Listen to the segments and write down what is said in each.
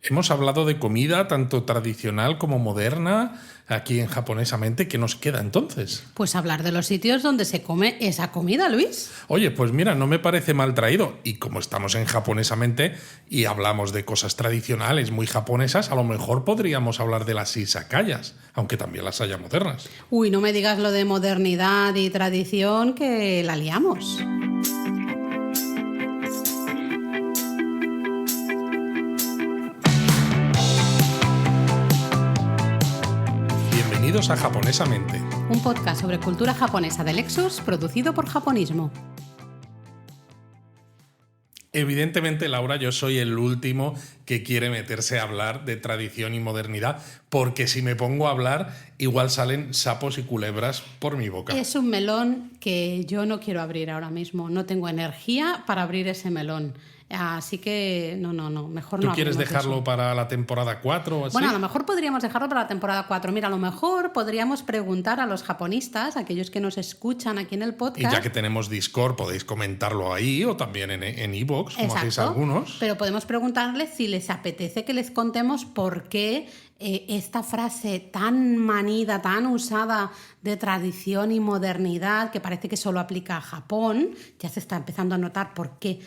Hemos hablado de comida, tanto tradicional como moderna, aquí en Japonesamente. ¿Qué nos queda entonces? Pues hablar de los sitios donde se come esa comida, Luis. Oye, pues mira, no me parece mal traído. Y como estamos en Japonesamente y hablamos de cosas tradicionales muy japonesas, a lo mejor podríamos hablar de las izakayas, aunque también las haya modernas. Uy, no me digas lo de modernidad y tradición, que la liamos. Bienvenidos a Japonesamente. Un podcast sobre cultura japonesa de Lexus, producido por Japonismo. Evidentemente, Laura, yo soy el último que quiere meterse a hablar de tradición y modernidad, porque si me pongo a hablar, igual salen sapos y culebras por mi boca. Es un melón que yo no quiero abrir ahora mismo. No tengo energía para abrir ese melón. Así que no, mejor no. ¿Tú quieres dejarlo para la temporada 4 o así? Bueno, a lo mejor podríamos dejarlo para la temporada 4. Mira, a lo mejor podríamos preguntar a los japonistas, aquellos que nos escuchan aquí en el podcast. Y ya que tenemos Discord, podéis comentarlo ahí o también en iVoox, como hacéis algunos. Pero podemos preguntarles si les apetece que les contemos por qué esta frase tan manida, tan usada de tradición y modernidad, que parece que solo aplica a Japón, ya se está empezando a notar por qué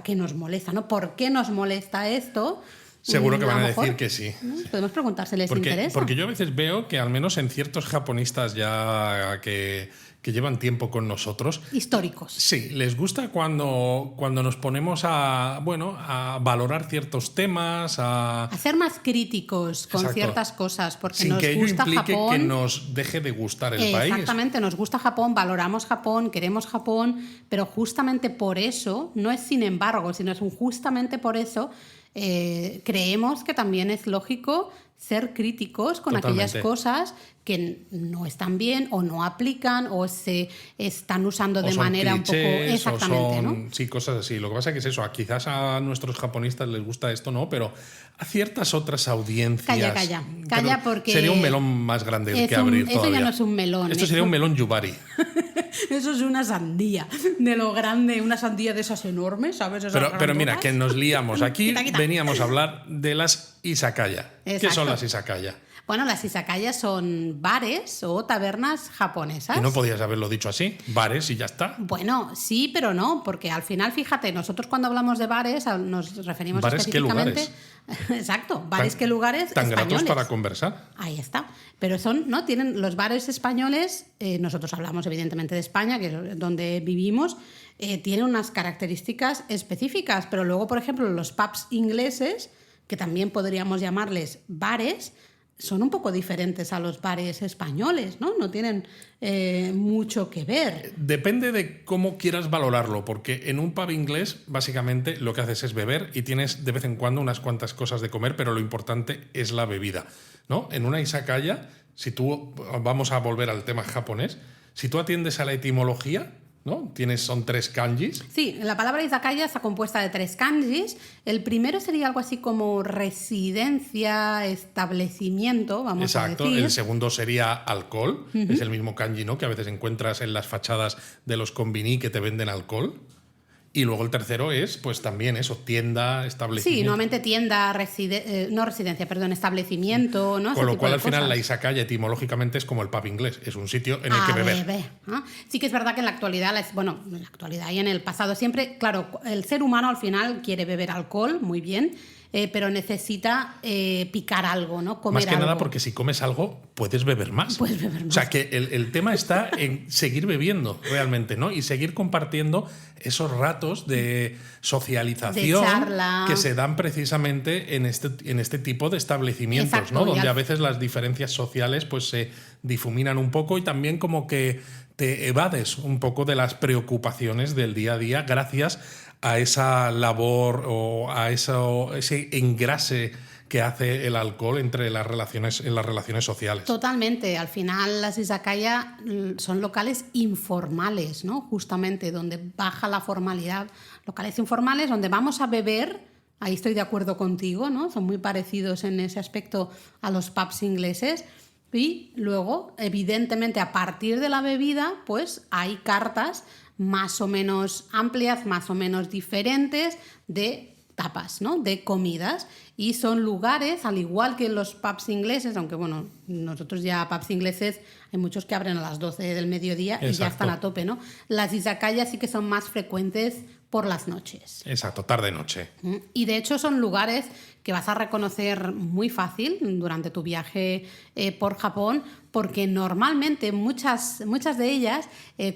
que nos molesta, ¿no? ¿Por qué nos molesta esto? Seguro que van a decir que sí. Podemos preguntar si les interesa. Porque yo a veces veo que al menos en ciertos japonistas ya que llevan tiempo con nosotros. Históricos. Sí, les gusta cuando nos ponemos a valorar ciertos temas, a ser más críticos con ciertas cosas, porque sin nos que gusta ello implique Japón. Que nos deje de gustar el país. Exactamente, nos gusta Japón, valoramos Japón, queremos Japón, pero justamente por eso, no es sin embargo, sino es justamente por eso, creemos que también es lógico ser críticos con aquellas cosas que no están bien o no aplican o se están usando de manera un poco exactamente, ¿no? Sí, cosas así. Lo que pasa es que es eso, quizás a nuestros japonistas les gusta esto, ¿no? Pero a ciertas otras audiencias... Calla, porque... Sería un melón más grande el que abrir todavía. Eso ya no es un melón. Esto sería un melón yubari. Eso es una sandía, de lo grande, una sandía de esas enormes, ¿sabes? Pero mira, que nos liamos. Aquí veníamos a hablar de las izakaya. Exacto. ¿Qué son las izakaya? Bueno, las izakayas son bares o tabernas japonesas. ¿Y no podías haberlo dicho así? Bares y ya está. Bueno, sí, pero no, porque al final, fíjate, nosotros cuando hablamos de bares nos referimos ¿Bares específicamente... qué lugares? Exacto, bares qué lugares tan españoles. Gratos para conversar. Ahí está. Pero tienen los bares españoles, nosotros hablamos evidentemente de España, que es donde vivimos, tienen unas características específicas, pero luego, por ejemplo, los pubs ingleses, que también podríamos llamarles bares, son un poco diferentes a los bares españoles, ¿no? No tienen mucho que ver. Depende de cómo quieras valorarlo, porque en un pub inglés básicamente lo que haces es beber y tienes de vez en cuando unas cuantas cosas de comer, pero lo importante es la bebida, ¿no? En una izakaya, vamos a volver al tema japonés, si tú atiendes a la etimología, ¿no? Son 3 kanjis. Sí, la palabra izakaya está compuesta de 3 kanjis. El primero sería algo así como residencia, establecimiento, vamos a decir. Exacto, el segundo sería alcohol, es el mismo kanji, ¿no? Que a veces encuentras en las fachadas de los konbini que te venden alcohol. Y luego el tercero es, pues también eso, tienda, establecimiento. Sí, nuevamente tienda, establecimiento, ¿no? Con lo cual al final la izakaya etimológicamente es como el pub inglés, es un sitio en el que beber. ¿no? Sí que es verdad que en la actualidad, y en el pasado siempre, claro, el ser humano al final quiere beber alcohol, muy bien, pero necesita picar algo, ¿no? Comer más que algo. Nada porque si comes algo puedes beber más. Puedes beber más. O sea, que el tema está en seguir bebiendo realmente, ¿no? Y seguir compartiendo esos ratos de socialización de charla, que se dan precisamente en este tipo de establecimientos. Exacto, ¿no? Donde a veces las diferencias sociales pues se difuminan un poco y también como que te evades un poco de las preocupaciones del día a día gracias a esa labor o a ese engrase que hace el alcohol en las relaciones sociales. Totalmente. Al final las izakaya son locales informales, ¿no? Justamente donde baja la formalidad. Locales informales donde vamos a beber. Ahí estoy de acuerdo contigo, ¿no? Son muy parecidos en ese aspecto a los pubs ingleses. Y luego, evidentemente, a partir de la bebida, pues hay cartas más o menos amplias, más o menos diferentes de tapas, ¿no? De comidas. Y son lugares, al igual que los pubs ingleses, aunque bueno, nosotros ya pubs ingleses hay muchos que abren a las 12 del mediodía y ya están a tope, ¿no? Las izakayas sí que son más frecuentes por las noches. Exacto, tarde-noche. Y de hecho son lugares que vas a reconocer muy fácil durante tu viaje por Japón, porque normalmente muchas de ellas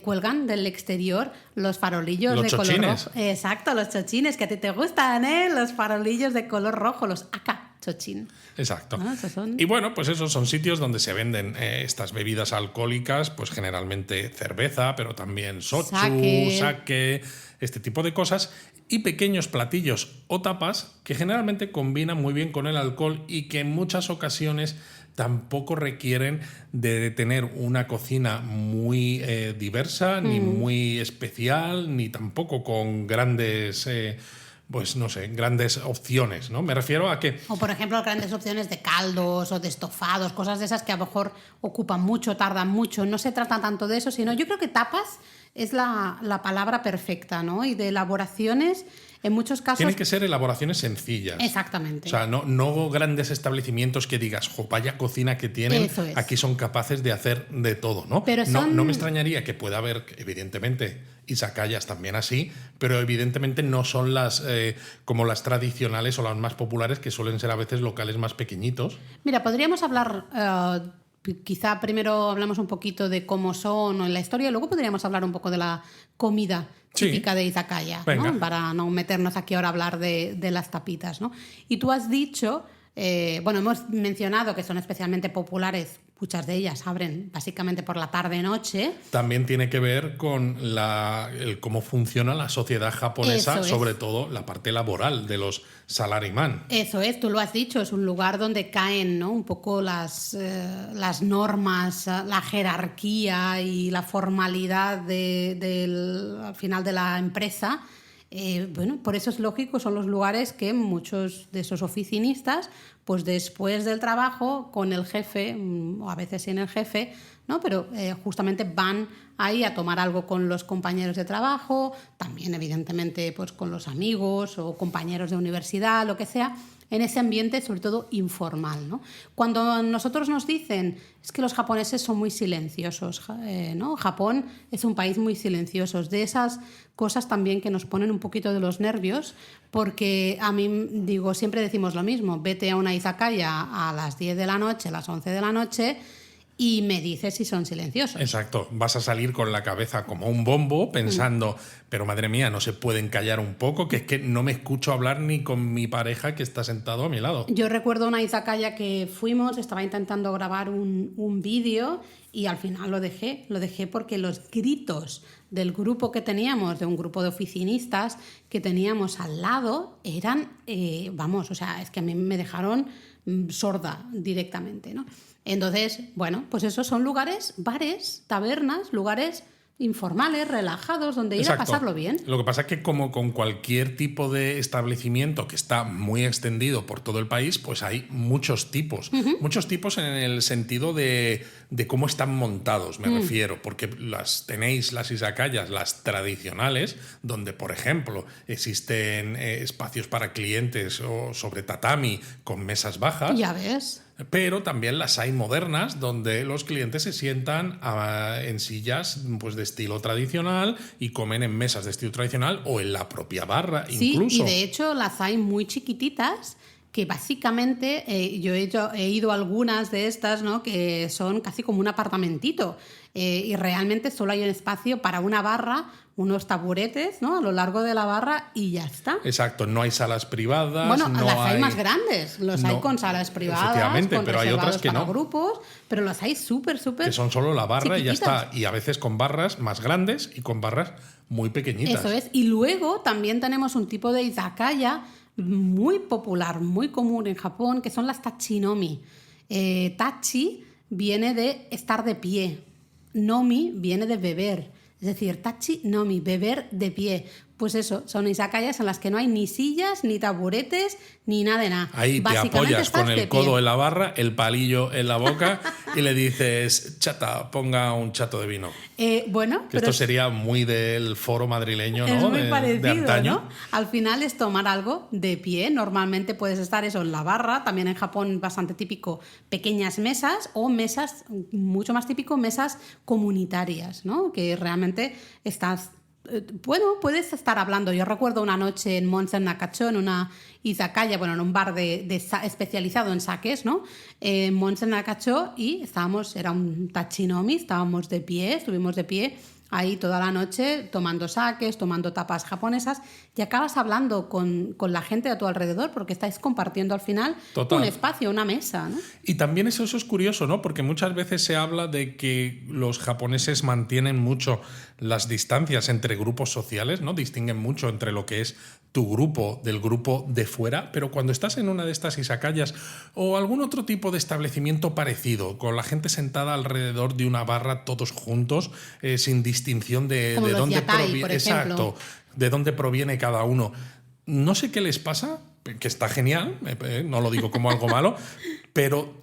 cuelgan del exterior los farolillos los de chochines. color rojo. Exacto, los chochines, que a ti te gustan, ¿eh? Los farolillos de color rojo, los aka chochín. Exacto. ¿No? Esos son... Y bueno, pues esos son sitios donde se venden estas bebidas alcohólicas, pues generalmente cerveza, pero también sochu, sake, este tipo de cosas, y pequeños platillos o tapas que generalmente combinan muy bien con el alcohol y que en muchas ocasiones tampoco requieren de tener una cocina muy diversa, ni muy especial, ni tampoco con grandes... pues no sé, grandes opciones, ¿no? Me refiero a que... O por ejemplo, grandes opciones de caldos o de estofados, cosas de esas que a lo mejor ocupan mucho, tardan mucho. No se trata tanto de eso, sino yo creo que tapas es la palabra perfecta, ¿no? Y de elaboraciones, en muchos casos... Tienen que ser elaboraciones sencillas. Exactamente. O sea, no grandes establecimientos que digas, jo, vaya cocina que tienen, Eso es. Aquí son capaces de hacer de todo, ¿no? Pero son... No me extrañaría que pueda haber, evidentemente, izakayas también así, pero evidentemente no son las como las tradicionales o las más populares, que suelen ser a veces locales más pequeñitos. Mira, podríamos hablar... quizá primero hablamos un poquito de cómo son en la historia y luego podríamos hablar un poco de la comida típica de izakaya, ¿no? Para no meternos aquí ahora a hablar de las tapitas, ¿no? Y tú has dicho, bueno, hemos mencionado que son especialmente populares, muchas de ellas abren básicamente por la tarde-noche. También tiene que ver con cómo funciona la sociedad japonesa, sobre todo la parte laboral de los salaryman. Eso es, tú lo has dicho, es un lugar donde caen, ¿no? Un poco las normas, la jerarquía y la formalidad al final de la empresa. Bueno, por eso es lógico, son los lugares que muchos de esos oficinistas, pues después del trabajo, con el jefe, o a veces sin el jefe, ¿no? Pero justamente van ahí a tomar algo con los compañeros de trabajo, también evidentemente pues con los amigos o compañeros de universidad, lo que sea, en ese ambiente sobre todo informal, ¿no? Cuando nosotros nos dicen es que los japoneses son muy silenciosos, ¿no? Japón es un país muy silencioso, de esas cosas también que nos ponen un poquito de los nervios, porque a mí, digo, siempre decimos lo mismo, vete a una izakaya a las 10 de la noche, a las 11 de la noche, y me dices si son silenciosos. Exacto, vas a salir con la cabeza como un bombo pensando, pero madre mía, no se pueden callar un poco, que es que no me escucho hablar ni con mi pareja que está sentado a mi lado. Yo recuerdo una izakaya que fuimos, estaba intentando grabar un vídeo y al final lo dejé porque los gritos del grupo que teníamos, de un grupo de oficinistas que teníamos al lado, eran, vamos, o sea, es que a mí me dejaron sorda directamente, ¿no? Entonces, bueno, pues esos son lugares, bares, tabernas, lugares informales, relajados, donde ir a pasarlo bien. Lo que pasa es que como con cualquier tipo de establecimiento que está muy extendido por todo el país, pues hay muchos tipos. Muchos tipos en el sentido de cómo están montados, me refiero, porque tenéis las izakayas, las tradicionales, donde, por ejemplo, existen espacios para clientes o sobre tatami con mesas bajas. Ya ves. Pero también las hay modernas, donde los clientes se sientan en sillas pues, de estilo tradicional y comen en mesas de estilo tradicional o en la propia barra, incluso. Sí, y de hecho las hay muy chiquititas que básicamente yo he ido a algunas de estas, ¿no? Que son casi como un apartamentito y realmente solo hay un espacio para una barra, unos taburetes, ¿no? A lo largo de la barra y ya está. Exacto, no hay salas privadas. Bueno, no las hay más grandes, hay con salas privadas, efectivamente, con pero hay otras que para no. grupos, pero las hay súper que son solo la barra chiquititas. Y ya está. Y a veces con barras más grandes y con barras muy pequeñitas. Eso es. Y luego también tenemos un tipo de izakaya muy popular, muy común en Japón, que son las tachinomi. Tachi viene de estar de pie. Nomi viene de beber. Es decir, tachi nomi, beber de pie. Pues eso, son izakayas en las que no hay ni sillas, ni taburetes, ni nada de nada. Ahí te apoyas con el codo en la barra, el palillo en la boca y le dices, chata, ponga un chato de vino. Bueno, que esto sería muy del foro madrileño, ¿no? Es muy parecido, de antaño. ¿no? Al final es tomar algo de pie. Normalmente puedes estar eso en la barra. También en Japón bastante típico pequeñas mesas o mesas, mucho más típico, mesas comunitarias, ¿no? Que realmente estás... Bueno, puedes estar hablando. Yo recuerdo una noche en Monsen Nakacho, en una izakaya, bueno, en un bar especializado en sakes, ¿no? En Monsen Nakacho, y era un tachinomi, estuvimos de pie ahí toda la noche tomando sakes, tomando tapas japonesas, y acabas hablando con la gente a tu alrededor porque estáis compartiendo al final un espacio, una mesa, ¿no? Y también eso es curioso, ¿no? Porque muchas veces se habla de que los japoneses mantienen mucho las distancias entre grupos sociales, ¿no? Distinguen mucho entre lo que es tu grupo del grupo de fuera, pero cuando estás en una de estas izakayas o algún otro tipo de establecimiento parecido, con la gente sentada alrededor de una barra todos juntos, sin distinción de dónde proviene, exacto, de dónde proviene cada uno. No sé qué les pasa, que está genial, no lo digo como algo malo, pero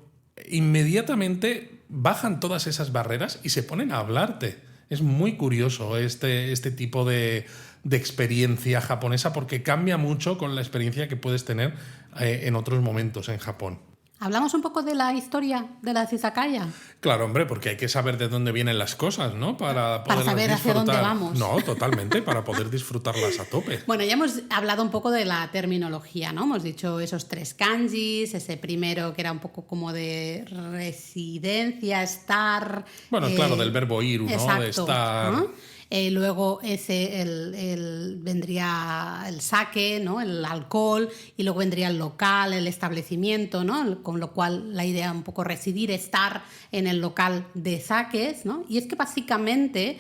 inmediatamente bajan todas esas barreras y se ponen a hablarte. Es muy curioso este tipo de experiencia japonesa porque cambia mucho con la experiencia que puedes tener en otros momentos en Japón. ¿Hablamos un poco de la historia de las izakaya? Claro, hombre, porque hay que saber de dónde vienen las cosas, ¿no? Para saber hacia dónde vamos. No, totalmente, para poder disfrutarlas a tope. Bueno, ya hemos hablado un poco de la terminología, ¿no? Hemos dicho esos 3 kanjis, ese primero que era un poco como de residencia, estar... Bueno, claro, del verbo iru, ¿no? Exacto, de estar... ¿no? Luego vendría el sake, ¿no? El alcohol, y luego vendría el local, el establecimiento, ¿no? Con lo cual la idea un poco residir, estar en el local de sakes, ¿no? Y es que básicamente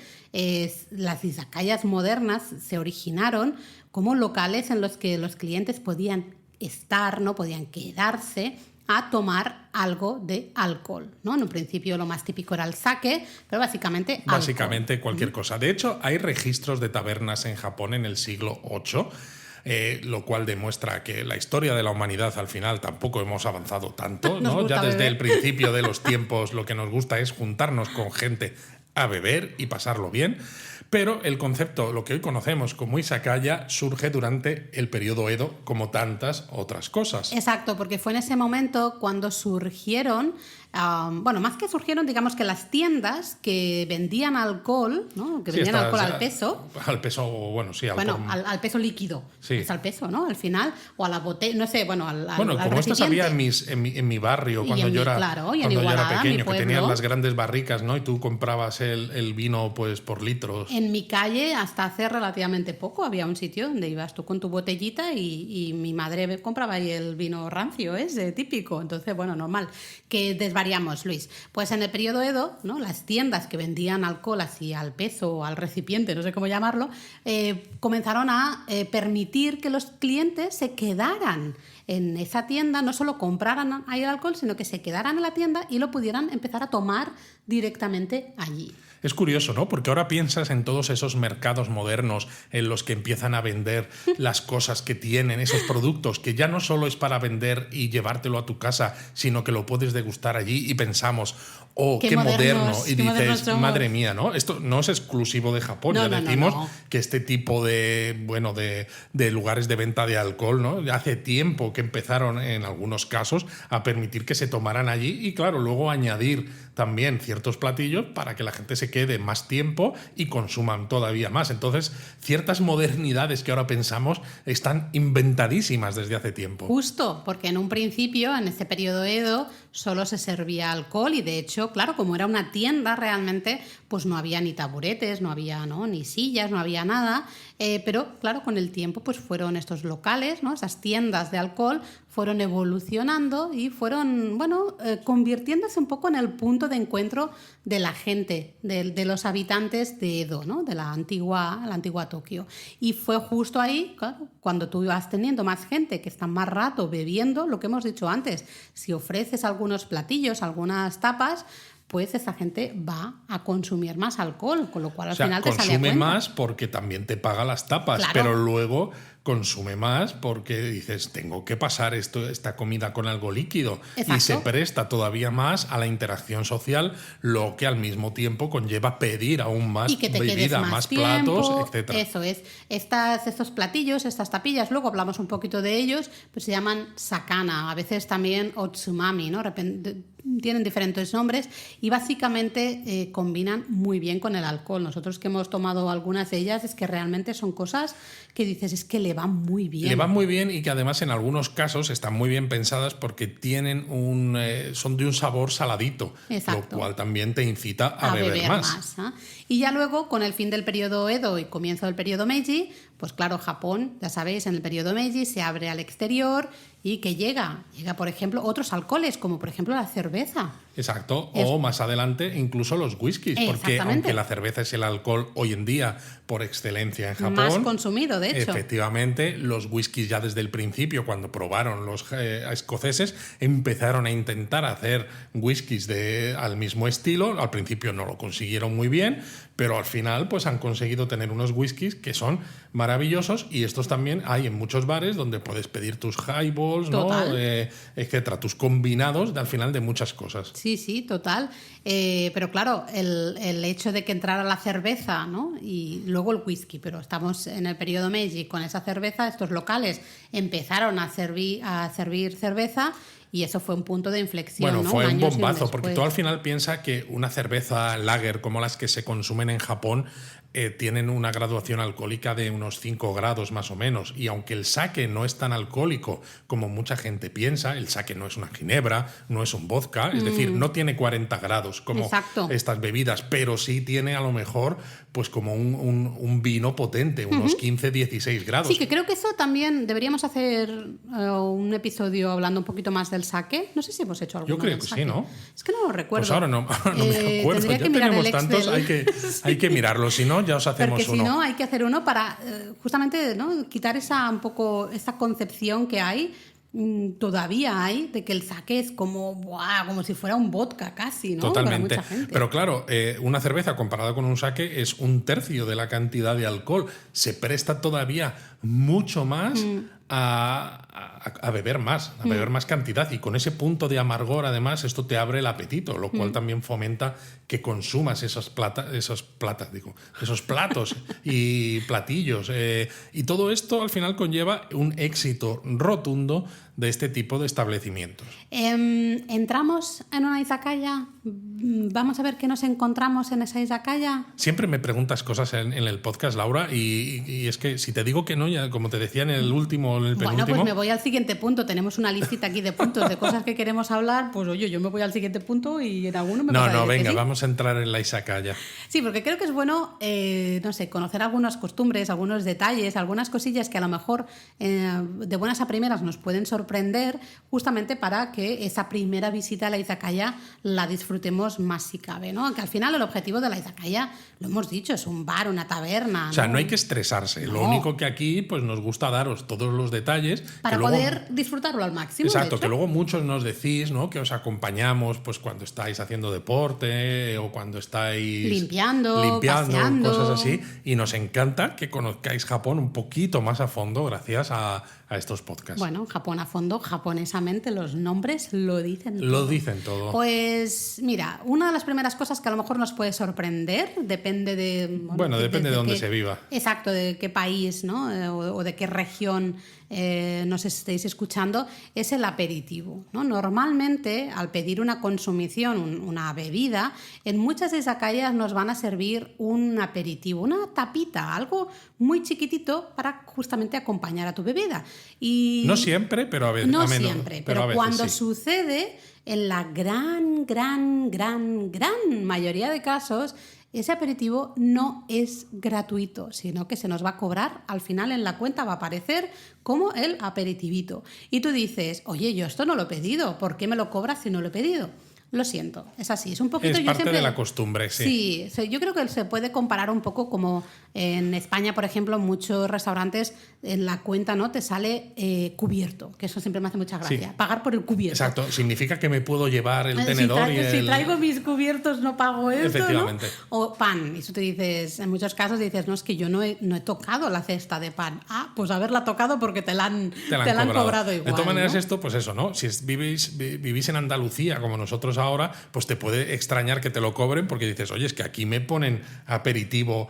las izakayas modernas se originaron como locales en los que los clientes podían estar, ¿no? Podían quedarse a tomar algo de alcohol, ¿no? En un principio lo más típico era el sake, pero básicamente cualquier cosa. De hecho, hay registros de tabernas en Japón en el siglo VIII, lo cual demuestra que la historia de la humanidad al final tampoco hemos avanzado tanto, ¿no? Ya desde el principio de los tiempos lo que nos gusta es juntarnos con gente a beber y pasarlo bien. Pero el concepto, lo que hoy conocemos como izakaya, surge durante el periodo Edo, como tantas otras cosas. Exacto, porque fue en ese momento cuando surgieron, bueno, más que surgieron, digamos que las tiendas que vendían alcohol, ¿no? Que vendían alcohol al peso. Al peso, bueno, sí. Al peso líquido. Sí. Es al peso, ¿no? Al final, o a la botella, no sé, bueno, al como estas había en mi barrio cuando yo era pequeño, que tenían las grandes barricas, ¿no? Y tú comprabas el vino pues por litros. En mi calle, hasta hace relativamente poco, había un sitio donde ibas tú con tu botellita y mi madre compraba ahí el vino rancio, ese típico. Entonces, bueno, normal. Que desvariamos, Luis. Pues en el periodo Edo, ¿no? Las tiendas que vendían alcohol así al peso o al recipiente, no sé cómo llamarlo, comenzaron a permitir que los clientes se quedaran en esa tienda, no solo compraran ahí el alcohol, sino que se quedaran en la tienda y lo pudieran empezar a tomar directamente allí. Es curioso, ¿no? Porque ahora piensas en todos esos mercados modernos en los que empiezan a vender las cosas que tienen, esos productos, que ya no solo es para vender y llevártelo a tu casa, sino que lo puedes degustar allí y pensamos, oh, qué moderno. Y dices, madre mía, ¿no? Esto no es exclusivo de Japón. No, ya decimos que este tipo de lugares de venta de alcohol, ¿no? Hace tiempo que empezaron en algunos casos a permitir que se tomaran allí y, claro, luego añadir también ciertos platillos para que la gente se quede más tiempo y consuman todavía más. Entonces, ciertas modernidades que ahora pensamos están inventadísimas desde hace tiempo. Justo, porque en un principio, en este periodo Edo, solo se servía alcohol y, de hecho, claro, como era una tienda realmente, pues no había ni taburetes, no había, ¿no? Ni sillas, no había nada. Pero, claro, con el tiempo pues fueron estos locales, ¿no? Esas tiendas de alcohol fueron evolucionando y fueron, convirtiéndose un poco en el punto de encuentro de la gente, de los habitantes de Edo, ¿no? De la antigua Tokio. Y fue justo ahí, claro, cuando tú ibas teniendo más gente que está más rato bebiendo, lo que hemos dicho antes, si ofreces algún algunos platillos, algunas tapas, pues esa gente va a consumir más alcohol, con lo cual al final te sale a consume cuenta. más porque también te paga las tapas, Claro. pero luego consume más porque dices, tengo que pasar esta comida con algo líquido. Exacto. Y se presta todavía más a la interacción social, lo que al mismo tiempo conlleva pedir aún más Y que te quedes bebida, más platos, tiempo, etc. Eso es. Estos platillos, estas tapillas, luego hablamos un poquito de ellos, pues se llaman sakana, a veces también otsumami, ¿no? Tienen diferentes nombres y básicamente combinan muy bien con el alcohol. Nosotros que hemos tomado algunas de ellas es que realmente son cosas que dices, es que le van muy bien. Le van muy bien y que además en algunos casos están muy bien pensadas porque tienen son de un sabor saladito, Exacto. lo cual también te incita a beber más. ¿eh? Y ya luego, con el fin del periodo Edo y comienzo del periodo Meiji, pues claro, Japón, ya sabéis, en el periodo Meiji se abre al exterior y que llega, por ejemplo, otros alcoholes, como por ejemplo la cerveza. Exacto, o más adelante incluso los whiskies, porque aunque la cerveza es el alcohol hoy en día por excelencia en Japón, más consumido, de hecho. Efectivamente, los whiskies ya desde el principio, cuando probaron los escoceses, empezaron a intentar hacer whiskies al mismo estilo. Al principio no lo consiguieron muy bien, pero al final pues han conseguido tener unos whiskies que son maravillosos, y estos también hay en muchos bares donde puedes pedir tus highballs, ¿no? Etcétera, tus combinados al final de muchas cosas. Sí, total. Pero claro, el hecho de que entrara la cerveza, ¿no? Y luego el whisky, pero estamos en el periodo Meiji con esa cerveza, estos locales empezaron a servir cerveza. Y eso fue un punto de inflexión. Bueno, ¿no? fue un bombazo, porque tú al final piensas que una cerveza lager como las que se consumen en Japón tienen una graduación alcohólica de unos 5 grados más o menos, y aunque el sake no es tan alcohólico como mucha gente piensa, el sake no es una ginebra, no es un vodka, es decir, no tiene 40 grados como Exacto. estas bebidas, pero sí tiene a lo mejor pues como un vino potente, unos 15, 16 grados. Sí, que creo que eso también deberíamos hacer un episodio hablando un poquito más del sake. No sé si hemos hecho alguno. Yo creo que sí, ¿no? Es que no lo recuerdo. Pues ahora no me acuerdo. Ya tenemos tantos, hay que mirarlo. Si no, ya os hacemos porque uno. Si no, hay que hacer uno para justamente, ¿no? Quitar esa concepción que hay. Todavía hay de que el sake es como si fuera un vodka casi, ¿no? Totalmente. Para mucha gente. Pero claro, una cerveza comparada con un sake es 1/3 de la cantidad de alcohol. Se presta todavía mucho más a beber más, beber más cantidad, y con ese punto de amargor además esto te abre el apetito, lo cual también fomenta que consumas esos platos y platillos, y todo esto al final conlleva un éxito rotundo de este tipo de establecimientos. Entramos en una izakaya, vamos a ver qué nos encontramos en esa izakaya. Siempre me preguntas cosas en el podcast, Laura, y es que si te digo que no, ya como te decía en el último, en el penúltimo... Bueno, pues me voy al siguiente punto. Tenemos una listita aquí de puntos, de cosas que queremos hablar. Pues oye, yo me voy al siguiente punto y en alguno me vas a decir venga, que sí. Vamos a entrar en la izakaya. Sí, porque creo que es bueno, no sé, conocer algunas costumbres, algunos detalles, algunas cosillas que a lo mejor de buenas a primeras nos pueden sorprender, justamente para que esa primera visita a la izakaya la disfrutemos más si cabe, ¿no? Que al final el objetivo de la izakaya, lo hemos dicho, es un bar, una taberna. O sea, no hay que estresarse. No. Lo único que aquí pues nos gusta daros todos los detalles para poder disfrutarlo al máximo. Exacto, que luego muchos nos decís, ¿no? Que os acompañamos pues cuando estáis haciendo deporte o cuando estáis limpiando, paseando, cosas así, y nos encanta que conozcáis Japón un poquito más a fondo gracias a estos podcasts. Bueno, Japón a fondo, japonesamente, los nombres lo dicen todo. Lo dicen todo. Pues mira, una de las primeras cosas que a lo mejor nos puede sorprender, depende de... depende de dónde se viva. Exacto, de qué país, ¿no? O de qué región nos estéis escuchando, es el aperitivo, ¿no? Normalmente, al pedir una consumición, una bebida, en muchas izakayas nos van a servir un aperitivo, una tapita, algo muy chiquitito para justamente acompañar a tu bebida. Y no siempre, pero a veces. No a menos, siempre, pero a veces, cuando sí. sucede, en la gran mayoría de casos, ese aperitivo no es gratuito, sino que se nos va a cobrar, al final en la cuenta va a aparecer como el aperitivito. Y tú dices, oye, yo esto no lo he pedido, ¿por qué me lo cobras si no lo he pedido? Lo siento, es así. Es un poquito. Es yo parte siempre, de la costumbre, sí. Sí, yo creo que se puede comparar un poco como en España, por ejemplo, muchos restaurantes en la cuenta, ¿no? Te sale cubierto, que eso siempre me hace mucha gracia. Sí. Pagar por el cubierto. Exacto, significa que me puedo llevar el tenedor Si traigo mis cubiertos no pago esto, Efectivamente. ¿no? O pan, y tú te dices, en muchos casos dices, no, es que yo no he tocado la cesta de pan. Ah, pues haberla tocado porque te la han cobrado igual. De todas maneras, ¿no? esto, pues eso, ¿no? Si vivís en Andalucía, como nosotros ahora, pues te puede extrañar que te lo cobren porque dices, oye, es que aquí me ponen aperitivo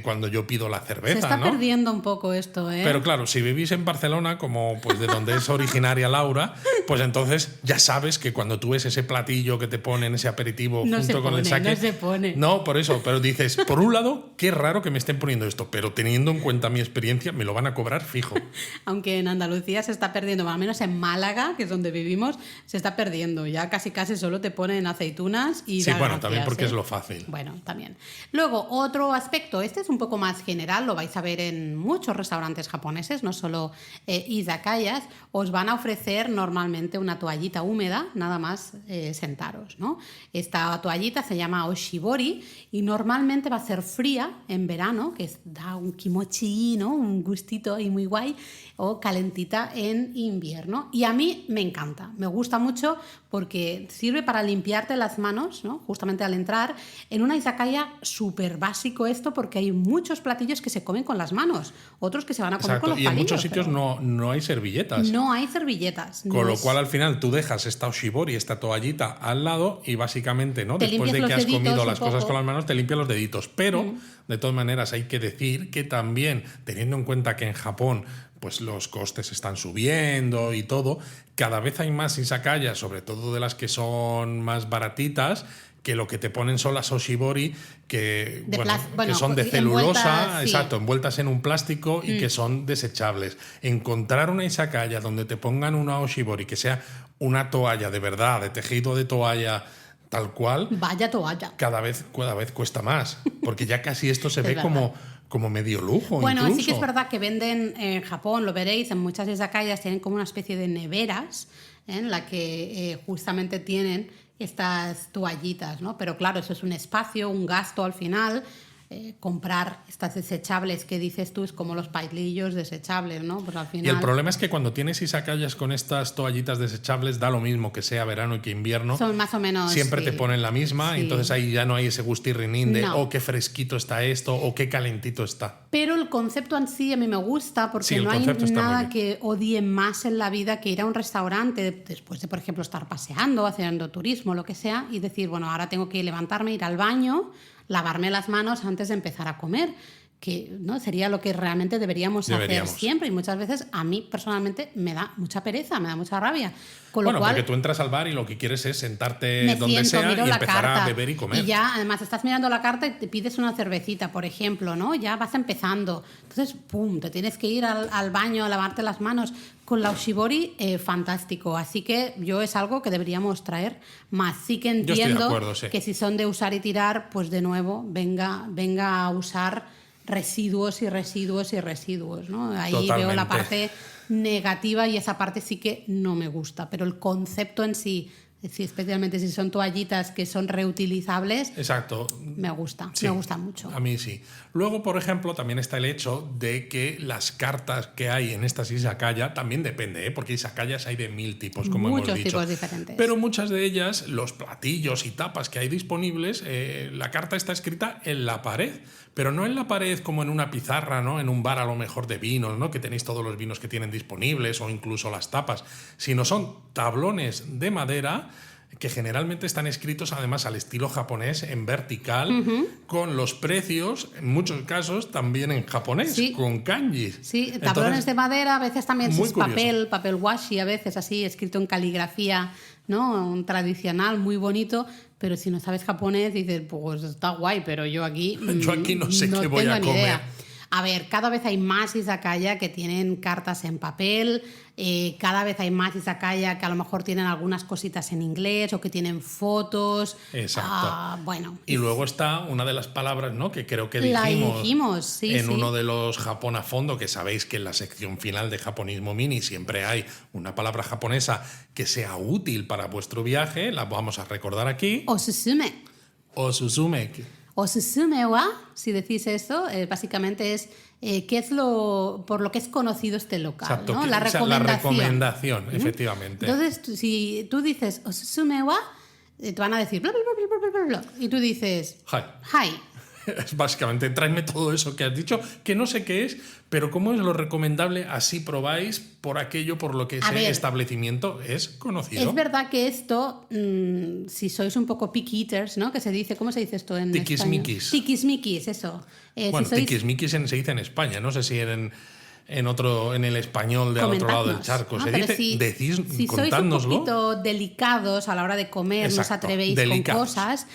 cuando yo pido la cerveza, Se está ¿no? perdiendo un poco esto, ¿eh? Pero claro, si vivís en Barcelona, como pues de donde es originaria Laura, pues entonces ya sabes que cuando tú ves ese platillo que te ponen, ese aperitivo No junto con el saque... No se pone. No, por eso, pero dices, por un lado, qué raro que me estén poniendo esto, pero teniendo en cuenta mi experiencia, me lo van a cobrar fijo. Aunque en Andalucía se está perdiendo, al menos en Málaga, que es donde vivimos, se está perdiendo. Ya casi solo te ponen aceitunas y sí, da bueno, gracias, también porque ¿eh? es lo fácil. Bueno, también. Luego, otro aspecto, este es un poco más general, lo vais a ver en muchos restaurantes japoneses, no solo izakayas, os van a ofrecer normalmente una toallita húmeda, nada más sentaros, ¿no? Esta toallita se llama oshibori y normalmente va a ser fría en verano, que da un kimochi, ¿no? Un gustito ahí muy guay, o calentita en invierno. Y a mí me encanta, me gusta mucho porque sirve para limpiarte las manos, ¿no? Justamente al entrar. En una izakaya súper básico esto porque hay muchos platillos que se comen con las manos, otros que se van a comer con los palillos. Y en muchos sitios no hay servilletas. No hay servilletas. Con lo cual al final tú dejas esta oshibori, esta toallita al lado y básicamente, ¿no? Te Después de que has comido las cosas con poco. las manos, te limpias los deditos. Pero, de todas maneras, hay que decir que también, teniendo en cuenta que en Japón pues los costes están subiendo y todo, cada vez hay más izakayas, sobre todo de las que son más baratitas, que lo que te ponen son las oshibori que son de celulosa, envueltas en un plástico y que son desechables. Encontrar una izakaya donde te pongan una oshibori que sea una toalla de verdad, de tejido de toalla tal cual, vaya toalla. Cada vez cuesta más, porque ya casi esto se ve como medio lujo. Bueno, incluso. Sí que es verdad que venden en Japón, lo veréis, en muchas izakayas tienen como una especie de neveras en la que justamente tienen estas toallitas, ¿no? Pero claro, eso es un espacio, un gasto al final. Comprar estas desechables que dices tú es como los palillos desechables, ¿no? Pues al final... Y el problema es que cuando tienes izakayas con estas toallitas desechables da lo mismo que sea verano y que invierno. Son más o menos... Siempre te ponen la misma y entonces ahí ya no hay ese gustirrinín de qué fresquito está esto o qué calentito está. Pero el concepto en sí a mí me gusta porque no hay nada que odie más en la vida que ir a un restaurante después de, por ejemplo, estar paseando, haciendo turismo, lo que sea, y decir, bueno, ahora tengo que levantarme, ir al baño, lavarme las manos antes de empezar a comer, que no sería lo que realmente deberíamos hacer siempre, y muchas veces a mí personalmente me da mucha pereza, me da mucha rabia. Con lo cual, porque tú entras al bar y lo que quieres es sentarte donde sea y empezar a beber y comer. Y ya, además, estás mirando la carta y te pides una cervecita, por ejemplo, ¿no? Ya vas empezando. Entonces, ¡pum!, te tienes que ir al baño a lavarte las manos. Con la oshibori, fantástico. Así que yo es algo que deberíamos traer más. Sí que entiendo que si son de usar y tirar, pues de nuevo venga a usar residuos y residuos y residuos, ¿no? Ahí veo la parte negativa y esa parte sí que no me gusta, pero el concepto en sí, especialmente si son toallitas que son reutilizables, exacto, me gusta mucho. A mí sí. Luego, por ejemplo, también está el hecho de que las cartas que hay en estas izakaya también depende, porque izakayas hay de 1000 tipos, como hemos dicho. Muchos tipos diferentes. Pero muchas de ellas, los platillos y tapas que hay disponibles, la carta está escrita en la pared, pero no en la pared como en una pizarra, ¿no? En un bar a lo mejor de vinos, ¿no? Que tenéis todos los vinos que tienen disponibles o incluso las tapas, sino son tablones de madera que generalmente están escritos además al estilo japonés en vertical, con los precios, en muchos casos también en japonés, con kanjis. Sí, tablones de madera, a veces también es papel washi, a veces así, escrito en caligrafía, ¿no? Un tradicional, muy bonito, pero si no sabes japonés dices, pues está guay, pero yo aquí no sé qué voy a comer. Idea. A ver, cada vez hay más izakaya que tienen cartas en papel, cada vez hay más izakaya que a lo mejor tienen algunas cositas en inglés o que tienen fotos. Exacto. Bueno. Y luego está una de las palabras, ¿no?, que creo que La dijimos, dijimos, sí, en sí. uno de los Japón a fondo, que sabéis que en la sección final de Japonismo Mini siempre hay una palabra japonesa que sea útil para vuestro viaje, la vamos a recordar aquí. Osusume. Osusume. Osusume wa, si decís eso, básicamente es qué es por lo que es conocido este local, Exacto, ¿no? que- La o sea, recomendación. la recomendación, efectivamente. Entonces, si tú dices Osusume wa, te van a decir bla, bla, bla, bla, bla, bla, bla, y tú dices Hi. hi. Es básicamente, tráeme todo eso que has dicho, que no sé qué es, pero cómo es lo recomendable, así probáis por aquello por lo que A ese ver, establecimiento es conocido. Es verdad que esto, si sois un poco picky eaters, ¿no? Que se dice, ¿cómo se dice esto en español? Tiquismiquis. Tiquismiquis, eso. Bueno, si sois- tiquismiquis se dice en España, no sé si en el español del otro lado del comentadnos, charco ¿no? se Pero dice, decís, si sois un contádnoslo. poquito delicados a la hora de comer, no os Exacto, atrevéis delicados. con cosas,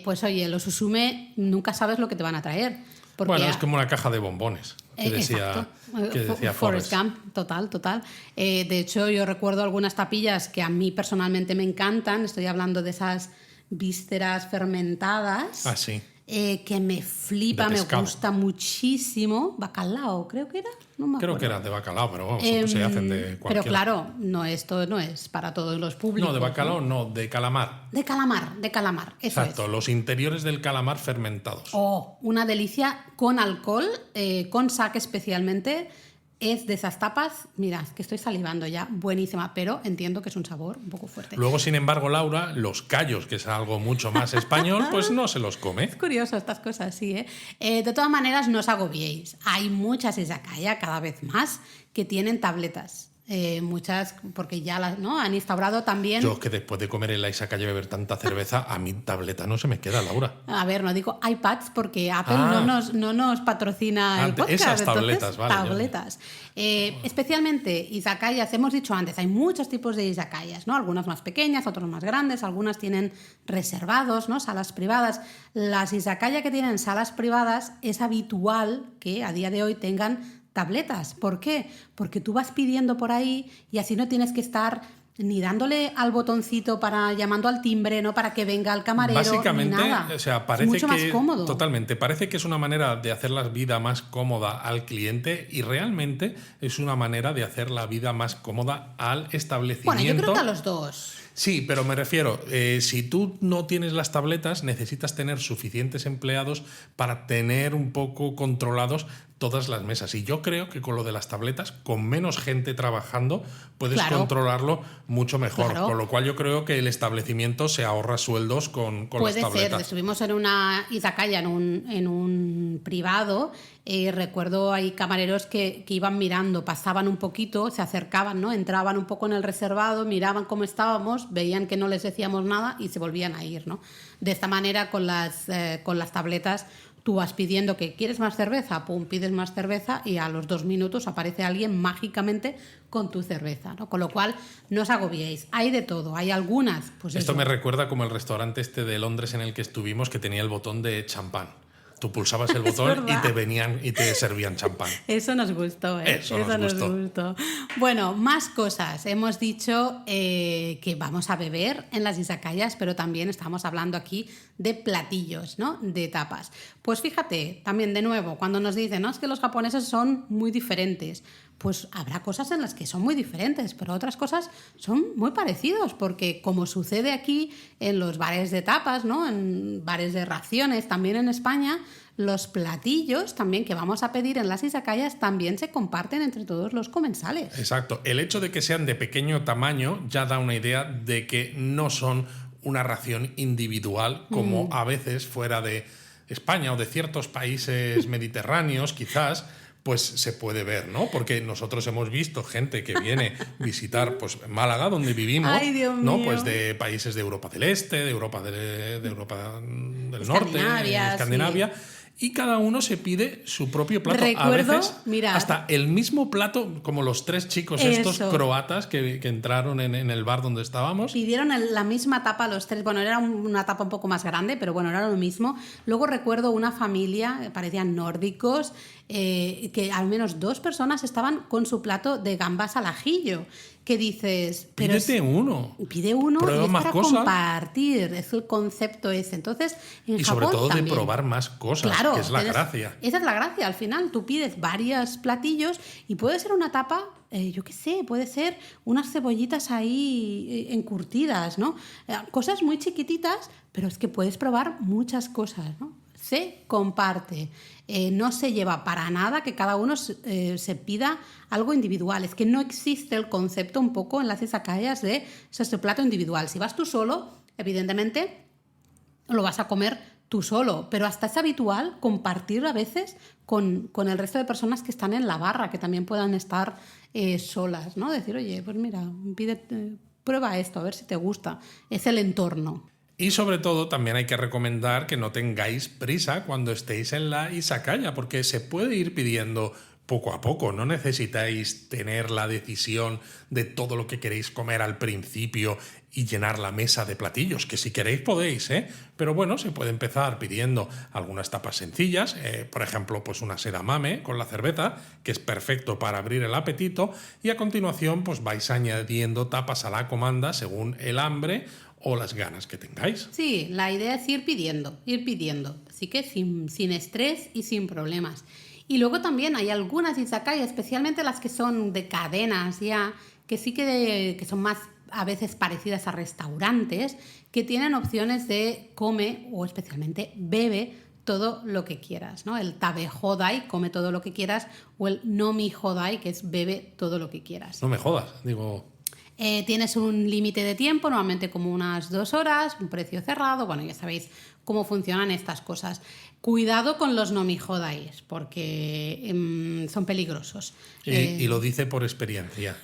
pues oye, los usume nunca sabes lo que te van a traer. Porque Bueno, es como una caja de bombones, que decía, exacto. que decía Forrest Forrest. Gump, total. De hecho, yo recuerdo algunas tapillas que a mí personalmente me encantan. Estoy hablando de esas vísceras fermentadas. Ah, sí. Que me flipa, De me pescado. gusta muchísimo. Bacalao, creo que era. No me Creo acuerdo. que eran de bacalao, pero vamos, se hacen de cualquier. Pero claro, esto no es para todos los públicos. No, de bacalao no, de calamar. De calamar, eso Exacto, es. los interiores del calamar fermentados. Oh, una delicia con alcohol, con saque especialmente. Es de esas tapas, mirad, que estoy salivando ya, buenísima, pero entiendo que es un sabor un poco fuerte. Luego, sin embargo, Laura, los callos, que es algo mucho más español, pues no se los come. Es curioso estas cosas, sí, ¿eh? De todas maneras, no os agobiéis. Hay muchas izakaya, cada vez más, que tienen tabletas. Muchas, porque ya las, ¿no? Han instaurado también... Yo que después de comer en la Isacaya y beber tanta cerveza, a mi tableta no se me queda, Laura. A ver, no digo iPads porque Apple Ah. no nos patrocina el podcast. Esas tabletas, entonces, vale. tabletas. Especialmente izakayas, hemos dicho antes, hay muchos tipos de izakayas, ¿no? Algunas más pequeñas, otras más grandes, algunas tienen reservados, ¿no? Salas privadas. Las izakaya que tienen salas privadas es habitual que a día de hoy tengan tabletas. ¿Por qué? Porque tú vas pidiendo por ahí y así no tienes que estar ni dándole al botoncito para llamando al timbre, no para que venga el camarero, Básicamente, ni nada. o sea, Es parece mucho que más cómodo. totalmente, parece que es una manera de hacer la vida más cómoda al cliente y realmente es una manera de hacer la vida más cómoda al establecimiento. Bueno, yo creo que a los dos. Sí, pero me refiero, si tú no tienes las tabletas, necesitas tener suficientes empleados para tener un poco controlados todas las mesas. Y yo creo que con lo de las tabletas, con menos gente trabajando, puedes Claro. controlarlo mucho mejor. Claro. Con lo cual yo creo que el establecimiento se ahorra sueldos con las Puede ser. tabletas. Estuvimos en una izakaya, en un privado. Recuerdo hay camareros que iban mirando, pasaban un poquito, se acercaban, ¿no? Entraban un poco en el reservado, miraban cómo estábamos, veían que no les decíamos nada y se volvían a ir, ¿no? De esta manera, con las tabletas, tú vas pidiendo que quieres más cerveza, pum, pides más cerveza y a los 2 minutos aparece alguien mágicamente con tu cerveza, ¿no? Con lo cual, no os agobiéis. Hay de todo, hay algunas, pues Esto eso. me recuerda como el restaurante este de Londres en el que estuvimos, que tenía el botón de champán. Tú pulsabas el botón y verdad. te servían champán. Eso nos gustó, ¿eh? Eso nos gustó. Bueno, más cosas. Hemos dicho que vamos a beber en las izakayas, pero también estamos hablando aquí de platillos, ¿no? De tapas. Pues fíjate, también de nuevo, cuando nos dicen, no, es que los japoneses son muy diferentes, pues habrá cosas en las que son muy diferentes, pero otras cosas son muy parecidos, porque como sucede aquí en los bares de tapas, ¿no? En bares de raciones, también en España, los platillos también que vamos a pedir en las izakayas también se comparten entre todos los comensales. Exacto. El hecho de que sean de pequeño tamaño ya da una idea de que no son una ración individual como a veces fuera de España o de ciertos países mediterráneos quizás, pues se puede ver, ¿no? Porque nosotros hemos visto gente que viene a visitar pues, Málaga, donde vivimos, Ay, Dios ¿no? mío. Pues de países de Europa del Este, de Europa del Norte, Escandinavia, Escandinavia. y cada uno se pide su propio plato. Recuerdo, a veces mirad, hasta el mismo plato, como los 3 chicos estos croatas que entraron en el bar donde estábamos. Pidieron la misma tapa los 3. Bueno, era una tapa un poco más grande, pero bueno, era lo mismo. Luego recuerdo una familia, parecían nórdicos, que al menos 2 personas estaban con su plato de gambas al ajillo. Que dices, pero pídete uno. Pide uno Prueba y es más para cosas. compartir, es el concepto ese. Entonces, en Y Japón sobre todo también, de probar más cosas, claro, que es la gracia. Esa es la gracia. Al final tú pides varios platillos y puede ser una tapa, yo qué sé, puede ser unas cebollitas ahí encurtidas, ¿no? Cosas muy chiquititas, pero es que puedes probar muchas cosas, ¿no? Se comparte. No se lleva para nada que cada uno se pida algo individual. Es que no existe el concepto un poco en las izakayas de ese plato individual. Si vas tú solo, evidentemente lo vas a comer tú solo, pero hasta es habitual compartir a veces con el resto de personas que están en la barra, que también puedan estar solas, ¿no? Decir, oye, pues mira, prueba esto, a ver si te gusta. Es el entorno. Y sobre todo también hay que recomendar que no tengáis prisa cuando estéis en la izakaya, porque se puede ir pidiendo poco a poco. No necesitáis tener la decisión de todo lo que queréis comer al principio y llenar la mesa de platillos, que si queréis podéis, ¿eh? Pero bueno, se puede empezar pidiendo algunas tapas sencillas, por ejemplo, pues una sedamame con la cerveza, que es perfecto para abrir el apetito, y a continuación pues vais añadiendo tapas a la comanda según el hambre o las ganas que tengáis. Sí, la idea es ir pidiendo. Así que sin estrés y sin problemas. Y luego también hay algunas izakayas, especialmente las que son de cadenas ya, que sí que son más a veces parecidas a restaurantes, que tienen opciones de come o especialmente bebe todo lo que quieras, ¿no? El tabe hodai, come todo lo que quieras, o el nomi hodai, que es bebe todo lo que quieras. No me jodas, digo... Tienes un límite de tiempo, normalmente como unas 2 horas, un precio cerrado. Bueno, ya sabéis cómo funcionan estas cosas. Cuidado con los nomihodais, porque son peligrosos. Y lo dice por experiencia.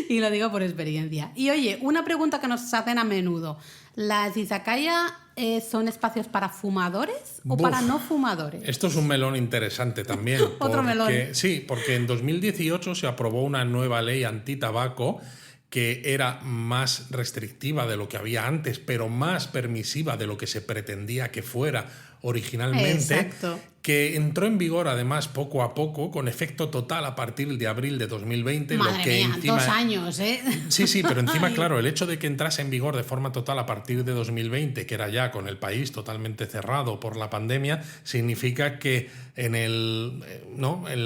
Y lo digo por experiencia. Y oye, una pregunta que nos hacen a menudo. ¿Las izakaya son espacios para fumadores o para no fumadores? Esto es un melón interesante también. Otro melón. Sí, porque en 2018 se aprobó una nueva ley antitabaco que era más restrictiva de lo que había antes, pero más permisiva de lo que se pretendía que fuera originalmente. Exacto. Que entró en vigor además poco a poco, con efecto total a partir de abril de 2020. Madre lo que mía, encima... 2 años, ¿eh? Sí, pero encima, claro, el hecho de que entrase en vigor de forma total a partir de 2020, que era ya con el país totalmente cerrado por la pandemia, significa que en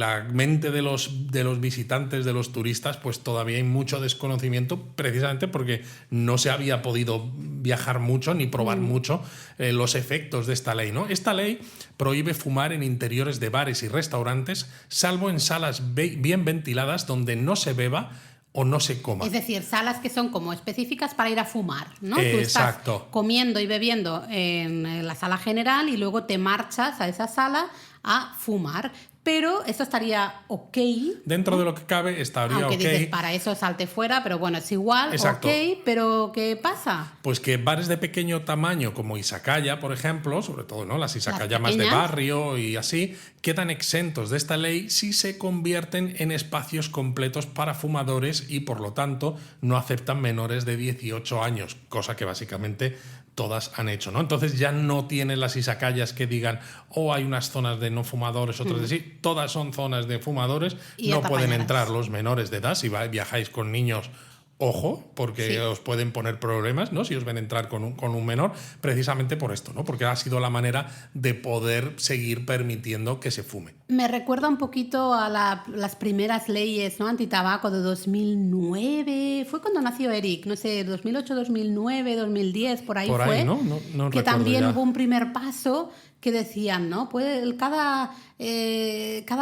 la mente de los visitantes, de los turistas, pues todavía hay mucho desconocimiento, precisamente porque no se había podido viajar mucho ni probar mucho los efectos de esta ley, ¿no? Esta ley prohíbe fumar en interiores de bares y restaurantes, salvo en salas bien ventiladas donde no se beba o no se coma. Es decir, salas que son como específicas para ir a fumar, ¿no? Exacto. Tú estás comiendo y bebiendo en la sala general y luego te marchas a esa sala a fumar. Pero esto estaría ok. Dentro de lo que cabe estaría aunque ok. Dices, para eso salte fuera, pero bueno, es igual, Exacto. ok, pero ¿qué pasa? Pues que bares de pequeño tamaño como izakaya, por ejemplo, sobre todo, ¿no?, las izakaya más de barrio y así, quedan exentos de esta ley si se convierten en espacios completos para fumadores y por lo tanto no aceptan menores de 18 años, cosa que básicamente todas han hecho, ¿no? Entonces ya no tienen las izakayas que digan, hay unas zonas de no fumadores, otras de sí, todas son zonas de fumadores, y no pueden entrar los menores de edad. Si viajáis con niños, ojo, porque os pueden poner problemas, ¿no?, si os ven entrar con un menor, precisamente por esto, ¿no?, porque ha sido la manera de poder seguir permitiendo que se fume. Me recuerda un poquito a las primeras leyes, ¿no?, antitabaco de 2009. Fue cuando nació Eric, no sé, 2008, 2009, 2010, por ahí fue. Por ahí, ¿no? No que también ya. Hubo un primer paso que decían, ¿no? Cada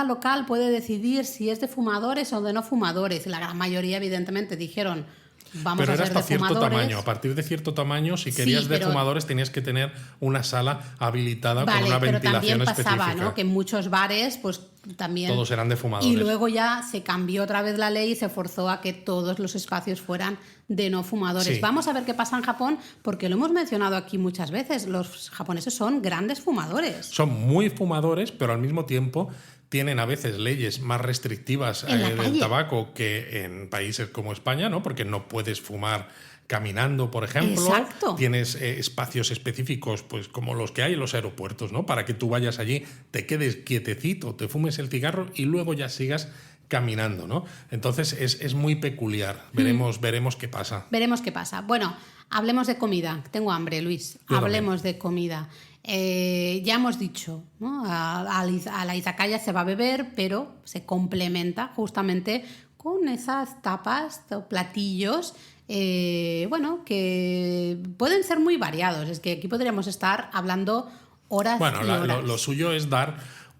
local puede decidir si es de fumadores o de no fumadores. Y la gran mayoría, evidentemente, dijeron, vamos pero a era ser de hasta fumadores. cierto tamaño. A partir de cierto tamaño, si querías de fumadores, tenías que tener una sala habilitada con una ventilación pero también específica. pasaba, ¿no?, que en muchos bares, pues también. Todos eran de fumadores. Y luego ya se cambió otra vez la ley y se forzó a que todos los espacios fueran de no fumadores. Sí. Vamos a ver qué pasa en Japón, porque lo hemos mencionado aquí muchas veces. Los japoneses son grandes fumadores. Son muy fumadores, pero al mismo tiempo tienen a veces leyes más restrictivas En la del calle. tabaco que en países como España, ¿no? Porque no puedes fumar caminando, por ejemplo. Exacto. Tienes espacios específicos, pues como los que hay en los aeropuertos, ¿no? Para que tú vayas allí, te quedes quietecito, te fumes el cigarro y luego ya sigas caminando, ¿no? Entonces es muy peculiar. Veremos qué pasa. Veremos qué pasa. Bueno, hablemos de comida. Tengo hambre, Luis. Yo Hablemos de comida. Ya hemos dicho, ¿no? A la izakaya se va a beber, pero se complementa justamente con esas tapas o platillos, bueno, que pueden ser muy variados. Es que aquí podríamos estar hablando horas Bueno, y horas. lo suyo es dar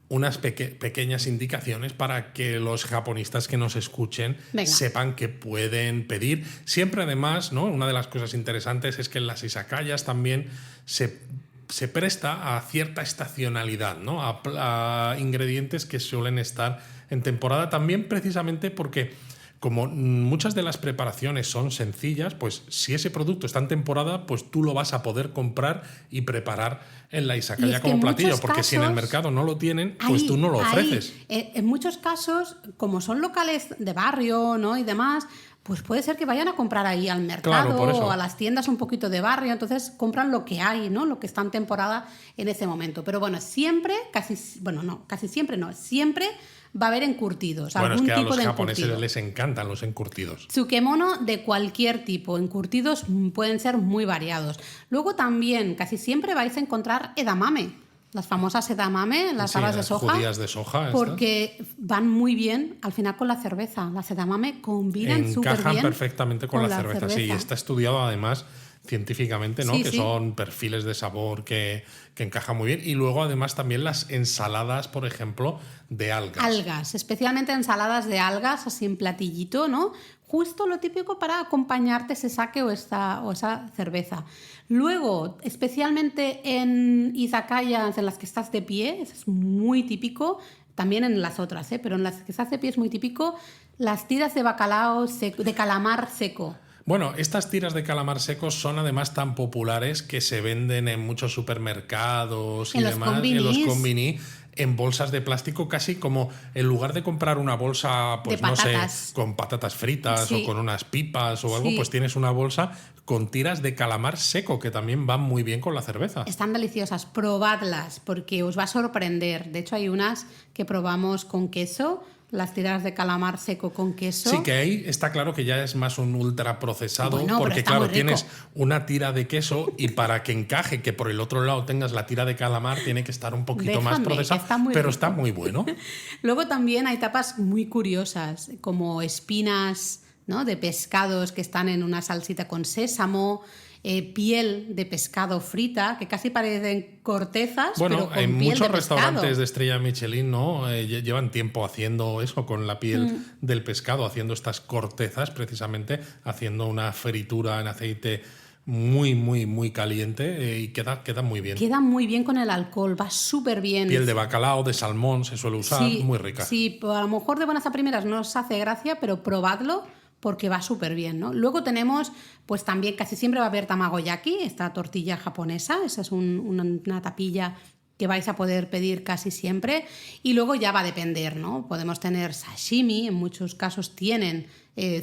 unas pequeñas indicaciones para que los japonistas que nos escuchen Venga. sepan que pueden pedir. Siempre además, ¿no? Una de las cosas interesantes es que en las izakayas también se presta a cierta estacionalidad, ¿no? A ingredientes que suelen estar en temporada también precisamente porque como muchas de las preparaciones son sencillas, pues si ese producto está en temporada, pues tú lo vas a poder comprar y preparar en la Y izakaya es que como en platillo, muchos porque si en el casos- mercado no lo tienen, pues tú no lo ofreces. En muchos casos, como son locales de barrio, ¿no? Y demás, pues puede ser que vayan a comprar ahí al mercado Claro, por eso. o a las tiendas un poquito de barrio, entonces compran lo que hay, ¿no? Lo que está en temporada en ese momento. Pero bueno, siempre va a haber encurtidos, Bueno, es algún que a tipo los de japoneses encurtido. les encantan los encurtidos. Tsukemono de cualquier tipo, encurtidos pueden ser muy variados. Luego también, casi siempre vais a encontrar edamame, las famosas edamame, las Sí, habas de las soja. judías de soja. estas. Porque van muy bien al final con la cerveza. Las edamame combinan súper Encajan bien perfectamente con la cerveza. Sí, está estudiado además científicamente, ¿no? Sí, Que sí. son perfiles de sabor que encajan muy bien. Y luego además también las ensaladas, por ejemplo, de algas. Algas, especialmente ensaladas de algas, así en platillito, ¿no? Justo lo típico para acompañarte ese sake o esa cerveza. Luego, especialmente en izakayas en las que estás de pie, eso es muy típico, también en las otras, pero en las que estás de pie es muy típico, las tiras de bacalao de calamar seco. Bueno, estas tiras de calamar secos son además tan populares que se venden en muchos supermercados y En los demás, en combinis. los combini, en bolsas de plástico, casi como en lugar de comprar una bolsa, pues De no sé, patatas. con patatas fritas Sí. o con unas pipas o algo, Sí. pues tienes una bolsa con tiras de calamar seco que también van muy bien con la cerveza. Están deliciosas, probadlas porque os va a sorprender. De hecho, hay unas que probamos con queso, las tiras de calamar seco con queso. Sí, que ahí está claro que ya es más un ultraprocesado, Bueno, pero porque está claro, muy rico. tienes una tira de queso y para que encaje que por el otro lado tengas la tira de calamar tiene que estar un poquito más Déjame, procesado, está muy pero rico. está muy bueno. Luego también hay tapas muy curiosas, como espinas, ¿no? De pescados que están en una salsita con sésamo, piel de pescado frita, que casi parecen cortezas, pero Bueno, con en piel muchos de restaurantes pescado. de estrella Michelin, ¿no? Llevan tiempo haciendo eso con la piel del pescado, haciendo estas cortezas, precisamente haciendo una fritura en aceite muy, muy, muy caliente y queda muy bien. Queda muy bien con el alcohol, va súper bien. Piel de bacalao, de salmón se suele usar, muy rica. Sí, a lo mejor de buenas a primeras no os hace gracia, pero probadlo porque va súper bien, ¿no? Luego tenemos, pues también casi siempre va a haber tamagoyaki, esta tortilla japonesa, esa es una tapilla que vais a poder pedir casi siempre. Y luego ya va a depender, ¿no? Podemos tener sashimi, en muchos casos tienen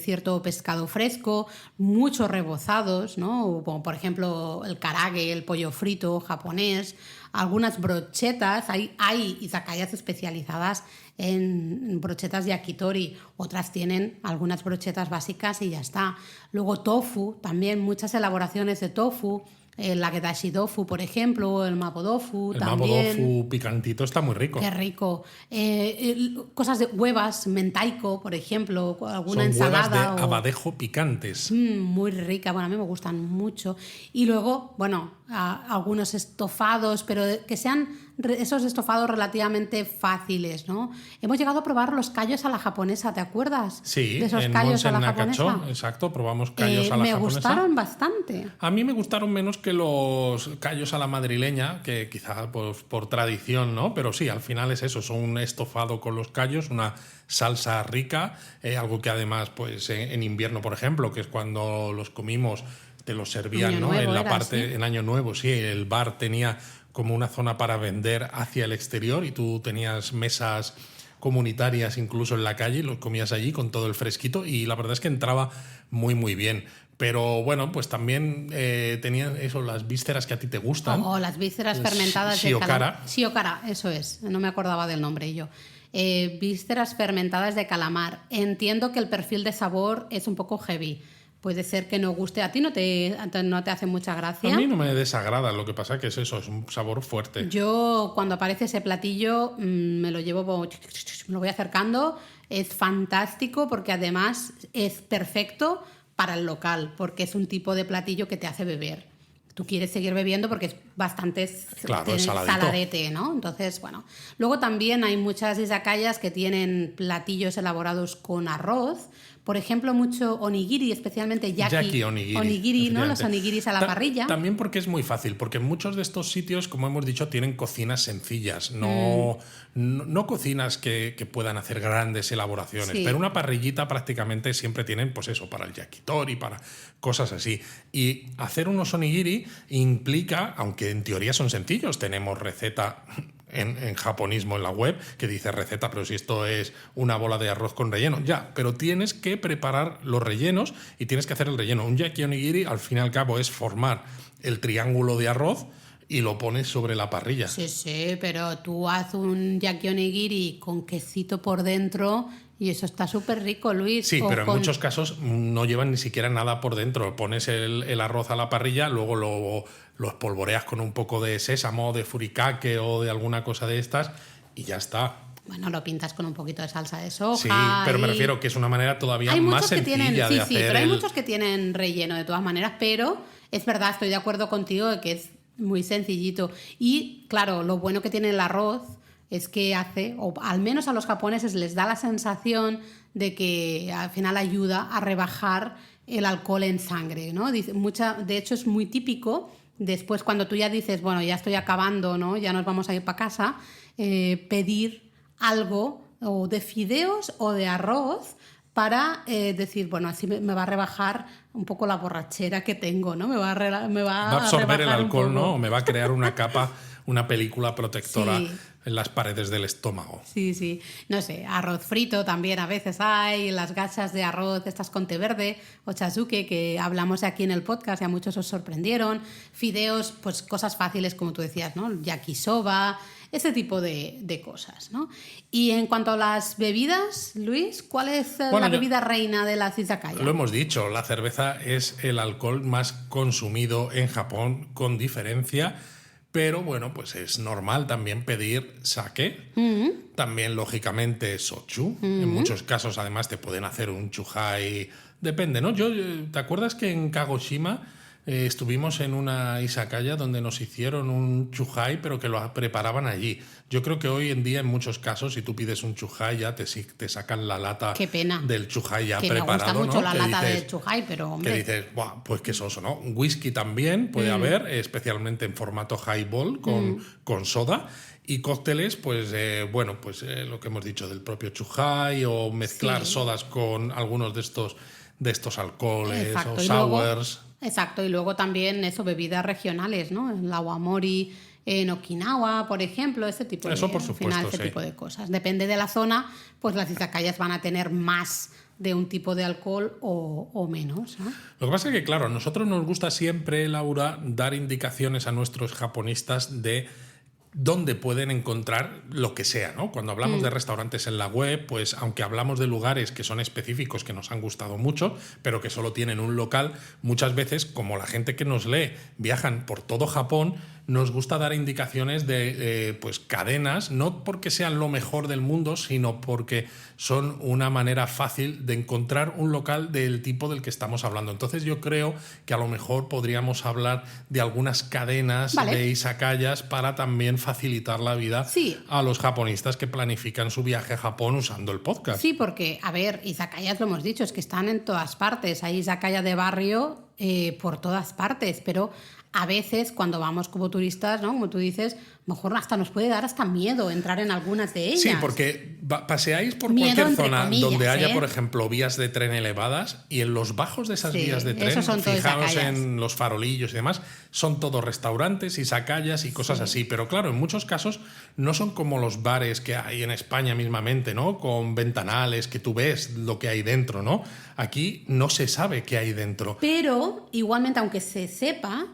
cierto pescado fresco, muchos rebozados, ¿no? Como por ejemplo el karage, el pollo frito japonés, algunas brochetas, hay izakayas especializadas en brochetas yakitori, otras tienen algunas brochetas básicas y ya está. Luego tofu, también muchas elaboraciones de tofu, el agedashi tofu, por ejemplo, el mapo tofu El también. mapo tofu picantito está muy rico. Qué rico. Cosas de huevas, mentaico, por ejemplo, alguna Son ensalada. huevas de o- abadejo picantes. Muy rica, bueno, a mí me gustan mucho. Y luego, bueno, algunos estofados, pero que sean esos estofados relativamente fáciles, ¿no? Hemos llegado a probar los callos a la japonesa, ¿te acuerdas? Sí, de esos en callos a la Monsen-Nakacho, japonesa. exacto, probamos callos a la Me japonesa. gustaron bastante. A mí me gustaron menos que los callos a la madrileña, que quizá pues, por tradición, ¿no? Pero sí, al final es eso, son un estofado con los callos, una salsa rica, algo que además, pues en invierno, por ejemplo, que es cuando los comimos, te los servían, Año ¿no? Nuevo En la era, parte, ¿sí? en Año Nuevo, sí, el bar tenía como una zona para vender hacia el exterior y tú tenías mesas comunitarias incluso en la calle, los comías allí con todo el fresquito y la verdad es que entraba muy muy bien. Pero bueno, pues también tenían eso, las vísceras que a ti te gustan. Las vísceras fermentadas de Shiokara. calamar. Shiokara, eso es, no me acordaba del nombre yo. Vísceras fermentadas de calamar. Entiendo que el perfil de sabor es un poco heavy. Puede ser que no guste. ¿A ti no te hace mucha gracia? A mí no me desagrada, lo que pasa que es eso, es un sabor fuerte. Yo cuando aparece ese platillo me lo llevo, me lo voy acercando. Es fantástico porque además es perfecto para el local, porque es un tipo de platillo que te hace beber. Tú quieres seguir bebiendo porque es bastante Claro, es saladito. saladete, ¿no? Entonces, bueno. Luego también hay muchas izakayas que tienen platillos elaborados con arroz. Por ejemplo, mucho onigiri, especialmente yaki onigiri, ¿no? Los onigiris a la parrilla. También porque es muy fácil, porque muchos de estos sitios, como hemos dicho, tienen cocinas sencillas, no cocinas que puedan hacer grandes elaboraciones, Sí. pero una parrillita prácticamente siempre tienen, pues eso, para el yakitori, para cosas así. Y hacer unos onigiri implica, aunque en teoría son sencillos, tenemos receta en japonismo en la web que dice receta, pero si esto es una bola de arroz con relleno, ya, pero tienes que preparar los rellenos y tienes que hacer el relleno. Un yaki onigiri al fin y al cabo es formar el triángulo de arroz y lo pones sobre la parrilla. Sí, sí, pero tú haz un yaki onigiri con quesito por dentro y eso está súper rico, Luis. Sí, O pero en con- muchos casos no llevan ni siquiera nada por dentro. Pones el arroz a la parrilla, luego lo espolvoreas con un poco de sésamo, de furikake o de alguna cosa de estas y ya está. Bueno, lo pintas con un poquito de salsa de soja. Sí, pero me refiero que es una manera todavía Hay más muchos que sencilla tienen, de sí, hacer. pero hay muchos que tienen relleno de todas maneras, pero es verdad, estoy de acuerdo contigo de que es muy sencillito. Y claro, lo bueno que tiene el arroz es que hace, o al menos a los japoneses les da la sensación de que al final ayuda a rebajar el alcohol en sangre, ¿no? De hecho, es muy típico. Después, cuando tú ya dices, bueno, ya estoy acabando, ¿no? Ya nos vamos a ir para casa, pedir algo o de fideos o de arroz para decir, bueno, así me va a rebajar un poco la borrachera que tengo, ¿no? Me va Va a absorber el rebajar un alcohol, poco. ¿no? O me va a crear una capa, una película protectora Sí. en las paredes del estómago. Sí, sí. No sé, arroz frito también a veces hay, las gachas de arroz, estas con té verde, o chazuke, que hablamos aquí en el podcast y a muchos os sorprendieron. Fideos, pues cosas fáciles, como tú decías, ¿no? Yakisoba, ese tipo de cosas, ¿no? Y en cuanto a las bebidas, Luis, ¿cuál es la bebida reina de la izakaya? Lo hemos dicho, la cerveza es el alcohol más consumido en Japón con diferencia, pero bueno, pues es normal también pedir sake, también lógicamente sochu, en muchos casos además te pueden hacer un chuhai, depende, ¿no? ¿Te acuerdas que en Kagoshima estuvimos en una izakaya donde nos hicieron un chuhai, pero que lo preparaban allí? Yo creo que hoy en día en muchos casos, si tú pides un chuhai, ya te sacan la lata Qué pena. del chuhai ya que preparado, me gusta mucho ¿no? la Que lata dices- de chuhai, pero hombre, que dices, "Buah, pues qué soso, ¿no?". Whisky también puede haber, especialmente en formato highball con soda. Y cócteles, pues bueno, pues lo que hemos dicho del propio chuhai o mezclar Sí. sodas con algunos de estos alcoholes exacto. o Y luego, sours. exacto, y luego también eso, bebidas regionales, ¿no? El awamori en Okinawa, por ejemplo, ese tipo Eso, por al supuesto, final, ese sí. tipo de cosas. Depende de la zona, pues las izakayas van a tener más de un tipo de alcohol o menos, ¿no? Lo que pasa es que, claro, a nosotros nos gusta siempre, Laura, dar indicaciones a nuestros japonistas de dónde pueden encontrar lo que sea, ¿no? Cuando hablamos de restaurantes en la web, pues aunque hablamos de lugares que son específicos, que nos han gustado mucho, pero que solo tienen un local, muchas veces, como la gente que nos lee viajan por todo Japón, nos gusta dar indicaciones de pues cadenas, no porque sean lo mejor del mundo, sino porque son una manera fácil de encontrar un local del tipo del que estamos hablando. Entonces yo creo que a lo mejor podríamos hablar de algunas cadenas de izakayas para también facilitar la vida a los japonistas que planifican su viaje a Japón usando el podcast. Sí, porque, a ver, izakayas lo hemos dicho, es que están en todas partes. Hay izakaya de barrio por todas partes, pero a veces cuando vamos como turistas, ¿no? Como tú dices, mejor hasta nos puede dar hasta miedo entrar en algunas de ellas. Sí, porque paseáis por Miedo cualquier zona comillas, donde haya, por ejemplo, vías de tren elevadas, y en los bajos de esas vías de tren, fijaos en los farolillos y demás, son todos restaurantes, izakayas y cosas así. Pero claro, en muchos casos no son como los bares que hay en España mismamente, ¿no? Con ventanales, que tú ves lo que hay dentro, ¿no? Aquí no se sabe qué hay dentro. Pero igualmente, aunque se sepa,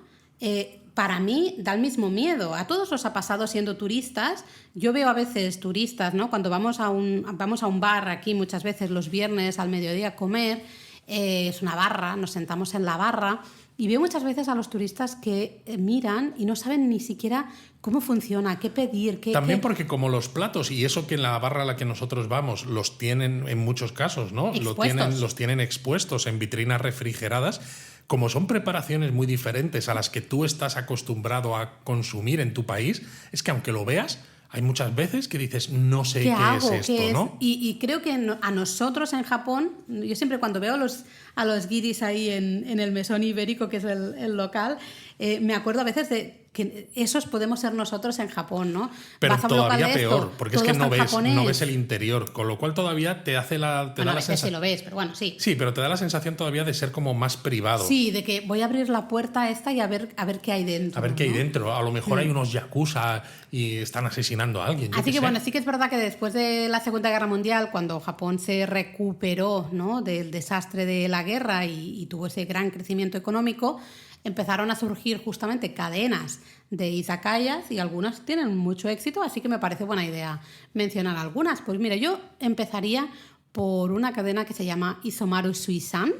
para mí da el mismo miedo. A todos nos ha pasado siendo turistas. Yo veo a veces turistas, ¿no? Cuando vamos a un bar aquí muchas veces los viernes al mediodía a comer, es una barra, nos sentamos en la barra y veo muchas veces a los turistas que miran y no saben ni siquiera cómo funciona, qué pedir. También porque como los platos, y eso que en la barra a la que nosotros vamos los tienen en muchos casos, ¿no? Los tienen expuestos en vitrinas refrigeradas. Como son preparaciones muy diferentes a las que tú estás acostumbrado a consumir en tu país, es que aunque lo veas, hay muchas veces que dices, no sé qué es esto, ¿no? Y creo que a nosotros en Japón, yo siempre cuando veo a los guiris ahí en el mesón ibérico, que es el local, me acuerdo a veces de que esos podemos ser nosotros en Japón, ¿no? Pero todavía peor, porque es que no ves el interior, con lo cual todavía te hace da la sensación. Sí lo ves, pero bueno, sí. Sí, pero te da la sensación todavía de ser como más privado. Sí, de que voy a abrir la puerta esta y a ver qué hay dentro. A ver qué hay dentro. A lo mejor hay unos yakuza y están asesinando a alguien. Así que bueno, sí que es verdad que después de la Segunda Guerra Mundial, cuando Japón se recuperó, ¿no?, del desastre de la guerra y tuvo ese gran crecimiento económico, empezaron a surgir justamente cadenas de izakayas y algunas tienen mucho éxito, así que me parece buena idea mencionar algunas. Pues mira, yo empezaría por una cadena que se llama Isomaru Suisan,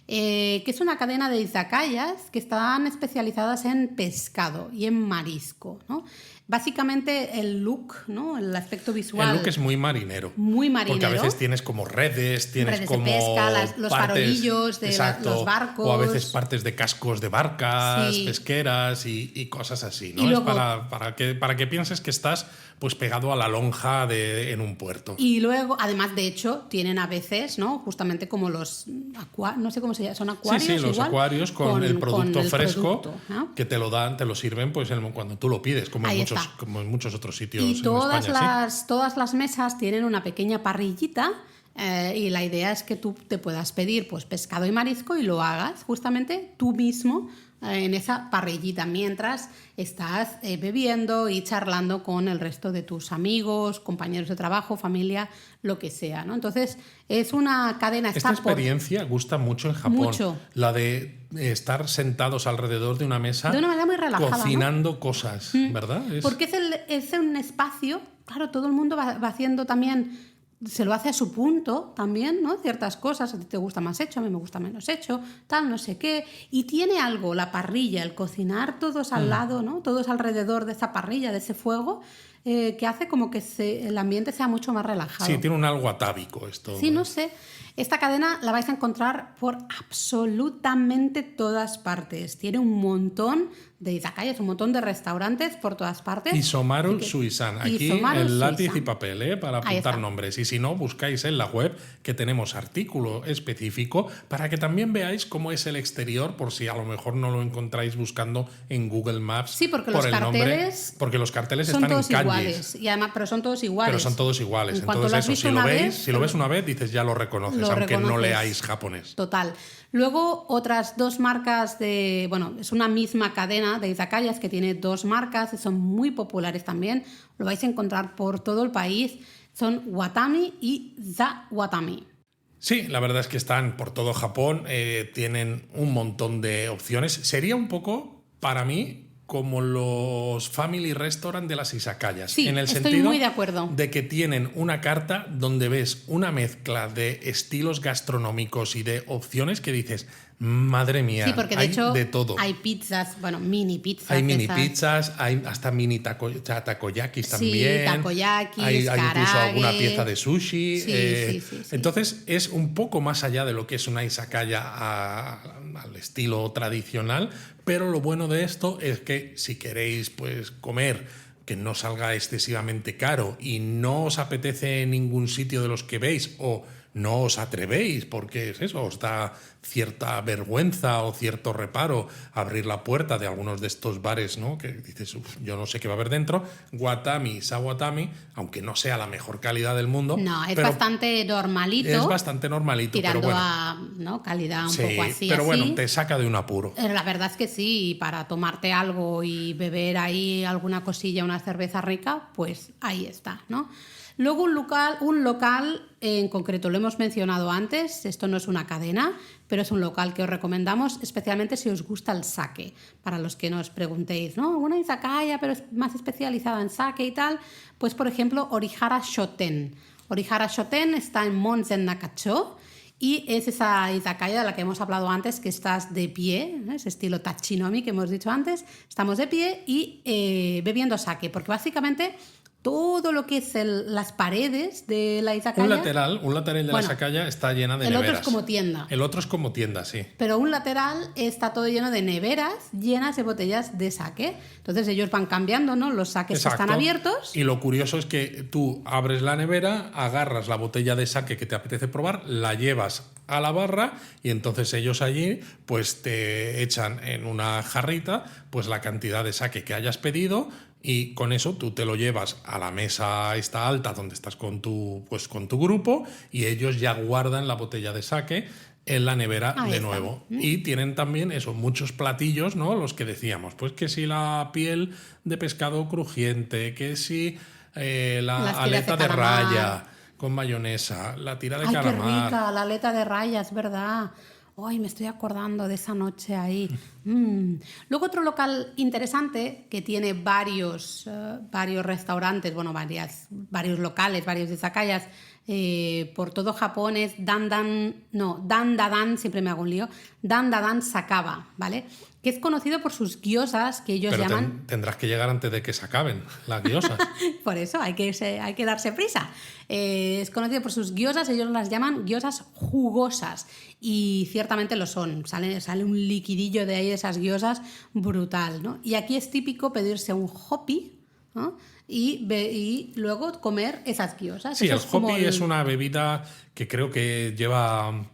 que es una cadena de izakayas que están especializadas en pescado y en marisco, ¿no? Básicamente el look, ¿no?, el aspecto visual. El look es muy marinero. Muy marinero. Porque a veces tienes como redes de pesca, los farolillos de los barcos. O a veces partes de cascos de barcas pesqueras y cosas así, ¿no? Luego, es para que pienses que estás pues pegado a la lonja en un puerto. Y luego, además, de hecho, tienen a veces, ¿no?, justamente como los no sé cómo se llama, son acuarios. Sí, los igual, acuarios con el producto fresco ¿no?, que te lo sirven pues cuando tú lo pides, como en muchos otros sitios. Y todas en España, todas las mesas tienen una pequeña parrillita. Y la idea es que tú te puedas pedir pues pescado y marisco y lo hagas justamente tú mismo en esa parrillita mientras estás bebiendo y charlando con el resto de tus amigos, compañeros de trabajo, familia, lo que sea, ¿no? Entonces es una cadena. Esta experiencia gusta mucho en Japón. Mucho. La de estar sentados alrededor de una mesa de una manera muy relajada, cocinando, ¿no?, cosas, ¿verdad? Porque es un espacio, claro, todo el mundo va haciendo también. Se lo hace a su punto también, ¿no? Ciertas cosas, a ti te gusta más hecho, a mí me gusta menos hecho, tal, no sé qué. Y tiene algo, la parrilla, el cocinar todos al lado, ¿no?, todos alrededor de esa parrilla, de ese fuego, que hace como que el ambiente sea mucho más relajado. Sí, tiene un algo atávico esto. Sí, no sé. Esta cadena la vais a encontrar por absolutamente todas partes. Tiene un montón de izakayas, un montón de restaurantes por todas partes. Isomaru Suisan. Aquí el lápiz y papel para apuntar nombres. Y si no, buscáis en la web que tenemos artículo específico para que también veáis cómo es el exterior, por si a lo mejor no lo encontráis buscando en Google Maps. Sí, porque por los carteles. Porque los carteles son están todos en calles. Iguales. Y además, pero son todos iguales. Pero son todos iguales. Entonces, eso, si lo ves una vez, dices ya lo reconoces, aunque no leáis japonés. Total. Luego, otras dos marcas es una misma cadena de izakayas que tiene dos marcas y son muy populares también. Lo vais a encontrar por todo el país. Son Watami y The Watami. Sí, la verdad es que están por todo Japón, tienen un montón de opciones. Sería un poco, para mí, como los family restaurant de las izakayas. Sí, en el estoy sentido muy de acuerdo. de que tienen una carta donde ves una mezcla de estilos gastronómicos y de opciones que dices, madre mía, Sí, porque de hay hecho de todo. hay pizzas, bueno, mini pizzas. Hay mini esas. pizzas, hay hasta mini takoyakis también. Sí, takoyakis, hay incluso alguna karage. pieza de sushi. Sí. Entonces es un poco más allá de lo que es una izakaya al estilo tradicional, pero lo bueno de esto es que si queréis pues comer que no salga excesivamente caro y no os apetece en ningún sitio de los que veis o no os atrevéis porque es eso, os da cierta vergüenza o cierto reparo abrir la puerta de algunos de estos bares, ¿no? Que dices, yo no sé qué va a haber dentro. Watami, Sawatami, aunque no sea la mejor calidad del mundo. No, es pero bastante normalito. es bastante normalito, tirando pero bueno. a, ¿no?, calidad un Sí, poco así. pero bueno, así. te saca de un apuro. La verdad es que sí, para tomarte algo y beber ahí alguna cosilla, una cerveza rica, pues ahí está, ¿no? Luego un local en concreto, lo hemos mencionado antes, esto no es una cadena, pero es un local que os recomendamos, especialmente si os gusta el sake. Para los que nos preguntéis, ¿no? Una izakaya, pero es más especializada en sake y tal, pues por ejemplo, Orihara Shoten. Orihara Shoten está en Monzen Nakacho. Y es esa izakaya de la que hemos hablado antes, que estás de pie, ¿no? Ese estilo tachinomi que hemos dicho antes. Estamos de pie y bebiendo sake, porque básicamente todo lo que es las paredes de la izakaya... Un lateral de la izakaya está llena de neveras. El otro es como tienda. El otro es como tienda, sí. Pero un lateral está todo lleno de neveras llenas de botellas de sake. Entonces ellos van cambiando, ¿no? Los sakes que están abiertos. Y lo curioso es que tú abres la nevera, agarras la botella de sake que te apetece probar, la llevas a la barra y entonces ellos allí pues te echan en una jarrita pues la cantidad de sake que hayas pedido. Y con eso tú te lo llevas a la mesa esta alta donde estás con tu grupo y ellos ya guardan la botella de sake en la nevera de nuevo. Y tienen también eso, muchos platillos, ¿no? Los que decíamos, pues que si la piel de pescado crujiente, que si la aleta de raya con mayonesa, la tira de calamar. ¡Ay, qué rica! La aleta de raya, es verdad. ¡Ay, me estoy acordando de esa noche ahí! Luego otro local interesante que tiene varios restaurantes, bueno, varios locales, varios izakayas por todo Japón es Dandadan, siempre me hago un lío, Dandadan Sakaba, ¿vale? Que es conocido por sus gyozas que ellos llaman... tendrás que llegar antes de que se acaben las gyozas. Por eso hay que darse prisa. Es conocido por sus gyozas, ellos las llaman gyozas jugosas y ciertamente lo son. Sale un liquidillo de ahí de esas gyozas brutal, ¿no? Y aquí es típico pedirse un hopi, ¿no? Y luego comer esas gyozas. Sí, eso el hopi es una bebida que creo que lleva...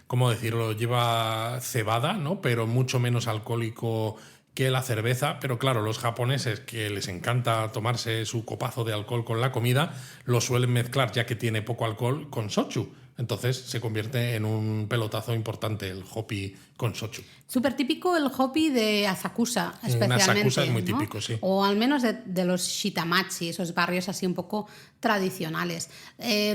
¿Cómo decirlo? Lleva cebada, ¿no? Pero mucho menos alcohólico que la cerveza. Pero claro, los japoneses, que les encanta tomarse su copazo de alcohol con la comida, lo suelen mezclar, ya que tiene poco alcohol, con shochu. Entonces se convierte en un pelotazo importante el hopi con shochu. Súper típico el hopi de Asakusa, especialmente. En Asakusa es muy ¿no? típico, sí. O al menos de los shitamachi, esos barrios así un poco tradicionales.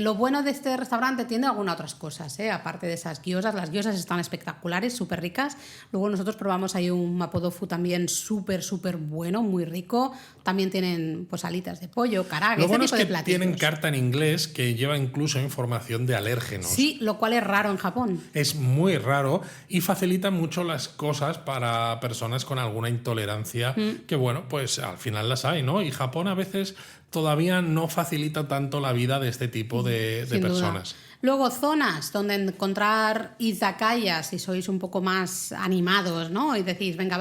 Lo bueno de este restaurante tiene algunas otras cosas, aparte de esas gyozas. Las gyozas están espectaculares, súper ricas. Luego nosotros probamos ahí un mapodofu también súper bueno, muy rico. También tienen pues alitas de pollo, karage, Lo bueno ese tipo es que de platillos. tienen carta en inglés que lleva incluso información de alérgenos. Sí, lo cual es raro en Japón. Es muy raro y facilita mucho las cosas para personas con alguna intolerancia que, bueno, pues al final las hay, ¿no? Y Japón a veces todavía no facilita tanto la vida de este tipo de personas. Duda. Luego, zonas donde encontrar izakayas, si sois un poco más animados, ¿no? Y decís, venga,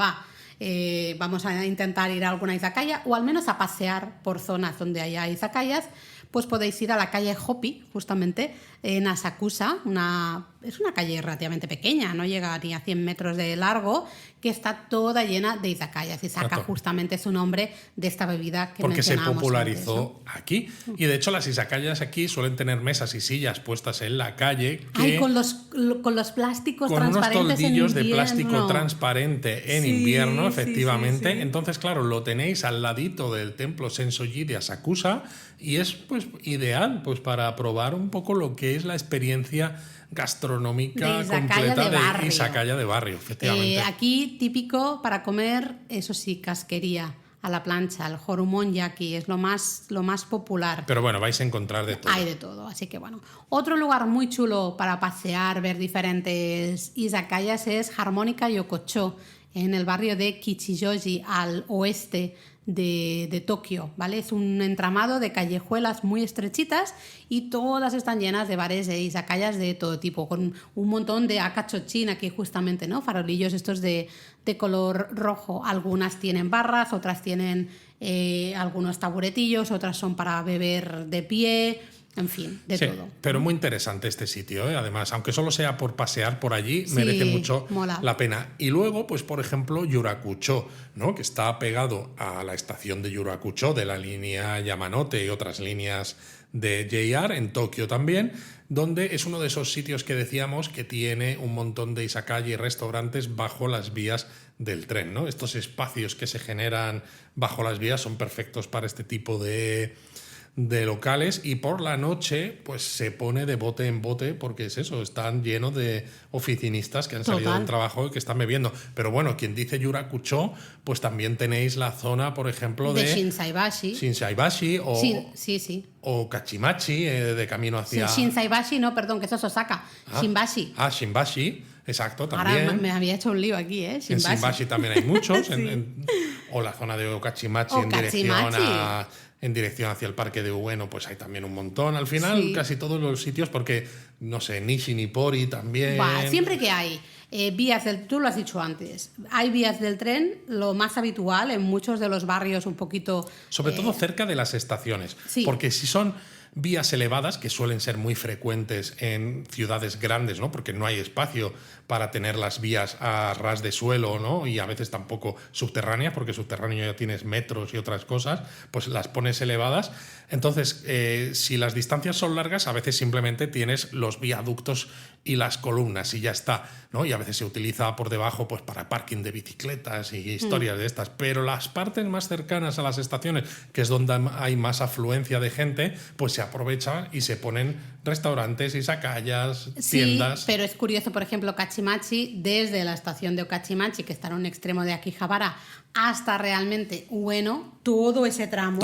vamos a intentar ir a alguna izakaya o al menos a pasear por zonas donde haya izakayas, pues podéis ir a la calle Hopi, justamente, en Asakusa. Es una calle relativamente pequeña, no llega ni a 100 metros de largo, que está toda llena de izakayas y saca justamente su nombre de esta bebida que porque se mencionábamos popularizó antes, ¿no? aquí. Y de hecho las izakayas aquí suelen tener mesas y sillas puestas en la calle. Ay, con los plásticos con transparentes unos toldillos en de invierno. plástico transparente en Sí, invierno, sí, efectivamente. sí. Entonces, claro, lo tenéis al ladito del templo Sensoji de Asakusa y es pues ideal pues para probar un poco lo que es la experiencia gastronómica De izakaya completa de barrio. izakaya de barrio, efectivamente. Aquí típico para comer, eso sí, casquería a la plancha, el horumonjaki es lo más popular. Pero bueno, vais a encontrar de todo. Hay de todo, así que bueno. Otro lugar muy chulo para pasear, ver diferentes izakayas es Harmonica Yokocho, en el barrio de Kichijoji, al oeste de Tokio, ¿vale? Es un entramado de callejuelas muy estrechitas y todas están llenas de bares de izakayas de todo tipo, con un montón de akachochin aquí justamente, ¿no? Farolillos estos de color rojo. Algunas tienen barras, otras tienen algunos taburetillos, otras son para beber de pie, en fin, de sí, todo. pero muy interesante este sitio, ¿eh? Además, aunque solo sea por pasear por allí, Sí, merece mucho mola. la pena. Y luego, pues por ejemplo, Yurakucho, ¿no? Que está pegado a la estación de Yurakucho de la línea Yamanote y otras líneas de JR en Tokio también, donde es uno de esos sitios que decíamos que tiene un montón de izakaya y restaurantes bajo las vías del tren, ¿no? Estos espacios que se generan bajo las vías son perfectos para este tipo de locales, y por la noche pues se pone de bote en bote porque es eso, están llenos de oficinistas que han salido Total. del trabajo y que están bebiendo. Pero bueno, quien dice Yurakucho, pues también tenéis la zona, por ejemplo, De de Shinsaibashi. Shinsaibashi o, Sí. o Kachimachi, de camino hacia... Shinsaibashi, no, perdón, que eso es Osaka. Shinbashi. Shinbashi, exacto, también. Ahora me había hecho un lío aquí, ¿eh? En Shinbashi. Shinbashi también hay muchos, Sí. o la zona de Okachimachi en dirección hacia el parque de Ueno, pues hay también un montón. Al final, Sí. casi todos los sitios, porque, no sé, Nishi Nippori también. Siempre que hay vías tú lo has dicho antes, hay vías del tren, lo más habitual en muchos de los barrios un poquito... Sobre todo cerca de las estaciones. Sí. Porque si son vías elevadas, que suelen ser muy frecuentes en ciudades grandes, ¿no? Porque no hay espacio para tener las vías a ras de suelo, ¿no? Y a veces tampoco subterráneas, porque subterráneo ya tienes metros y otras cosas, pues las pones elevadas. Entonces, si las distancias son largas, a veces simplemente tienes los viaductos y las columnas y ya está, ¿no? Y a veces se utiliza por debajo pues para parking de bicicletas y historias de estas. Pero las partes más cercanas a las estaciones, que es donde hay más afluencia de gente, pues se aprovecha y se ponen restaurantes, izakayas, tiendas. Sí, pero es curioso, por ejemplo, Kachimachi, desde la estación de Okachimachi, que está en un extremo de Akihabara, hasta realmente Ueno, todo ese tramo,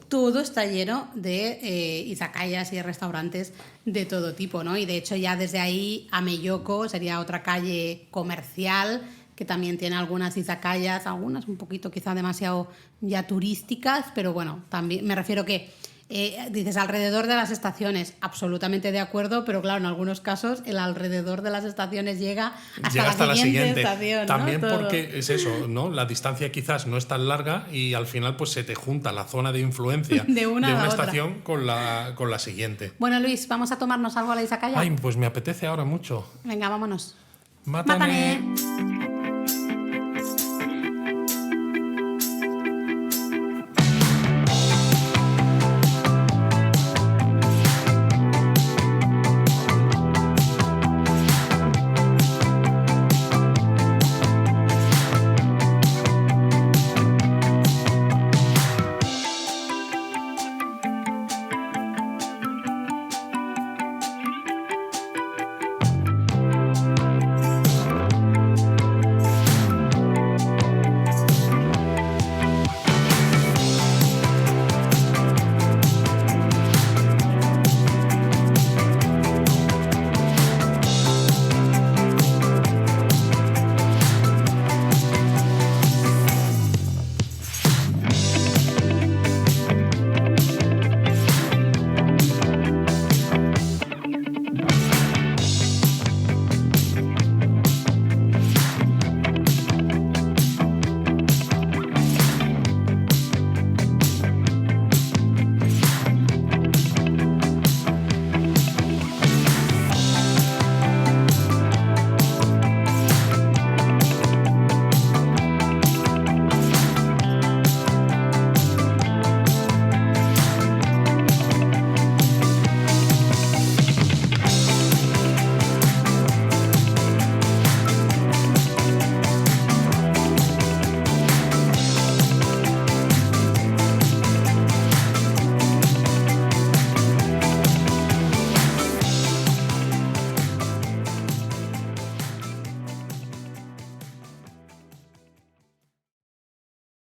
todo está lleno de izakayas y restaurantes de todo tipo, ¿no? Y de hecho ya desde ahí a Meyoko sería otra calle comercial que también tiene algunas izakayas, algunas un poquito quizá demasiado ya turísticas, pero bueno, también me refiero que dices alrededor de las estaciones, absolutamente de acuerdo, pero claro, en algunos casos el alrededor de las estaciones llega hasta la siguiente estación. También ¿no? porque es eso, ¿no? La distancia quizás no es tan larga y al final pues se te junta la zona de influencia de una estación con la siguiente. Bueno, Luis, ¿vamos a tomarnos algo a la izakaya? Ay, pues me apetece ahora mucho. Venga, vámonos. ¡Mátame! ¡Mátame!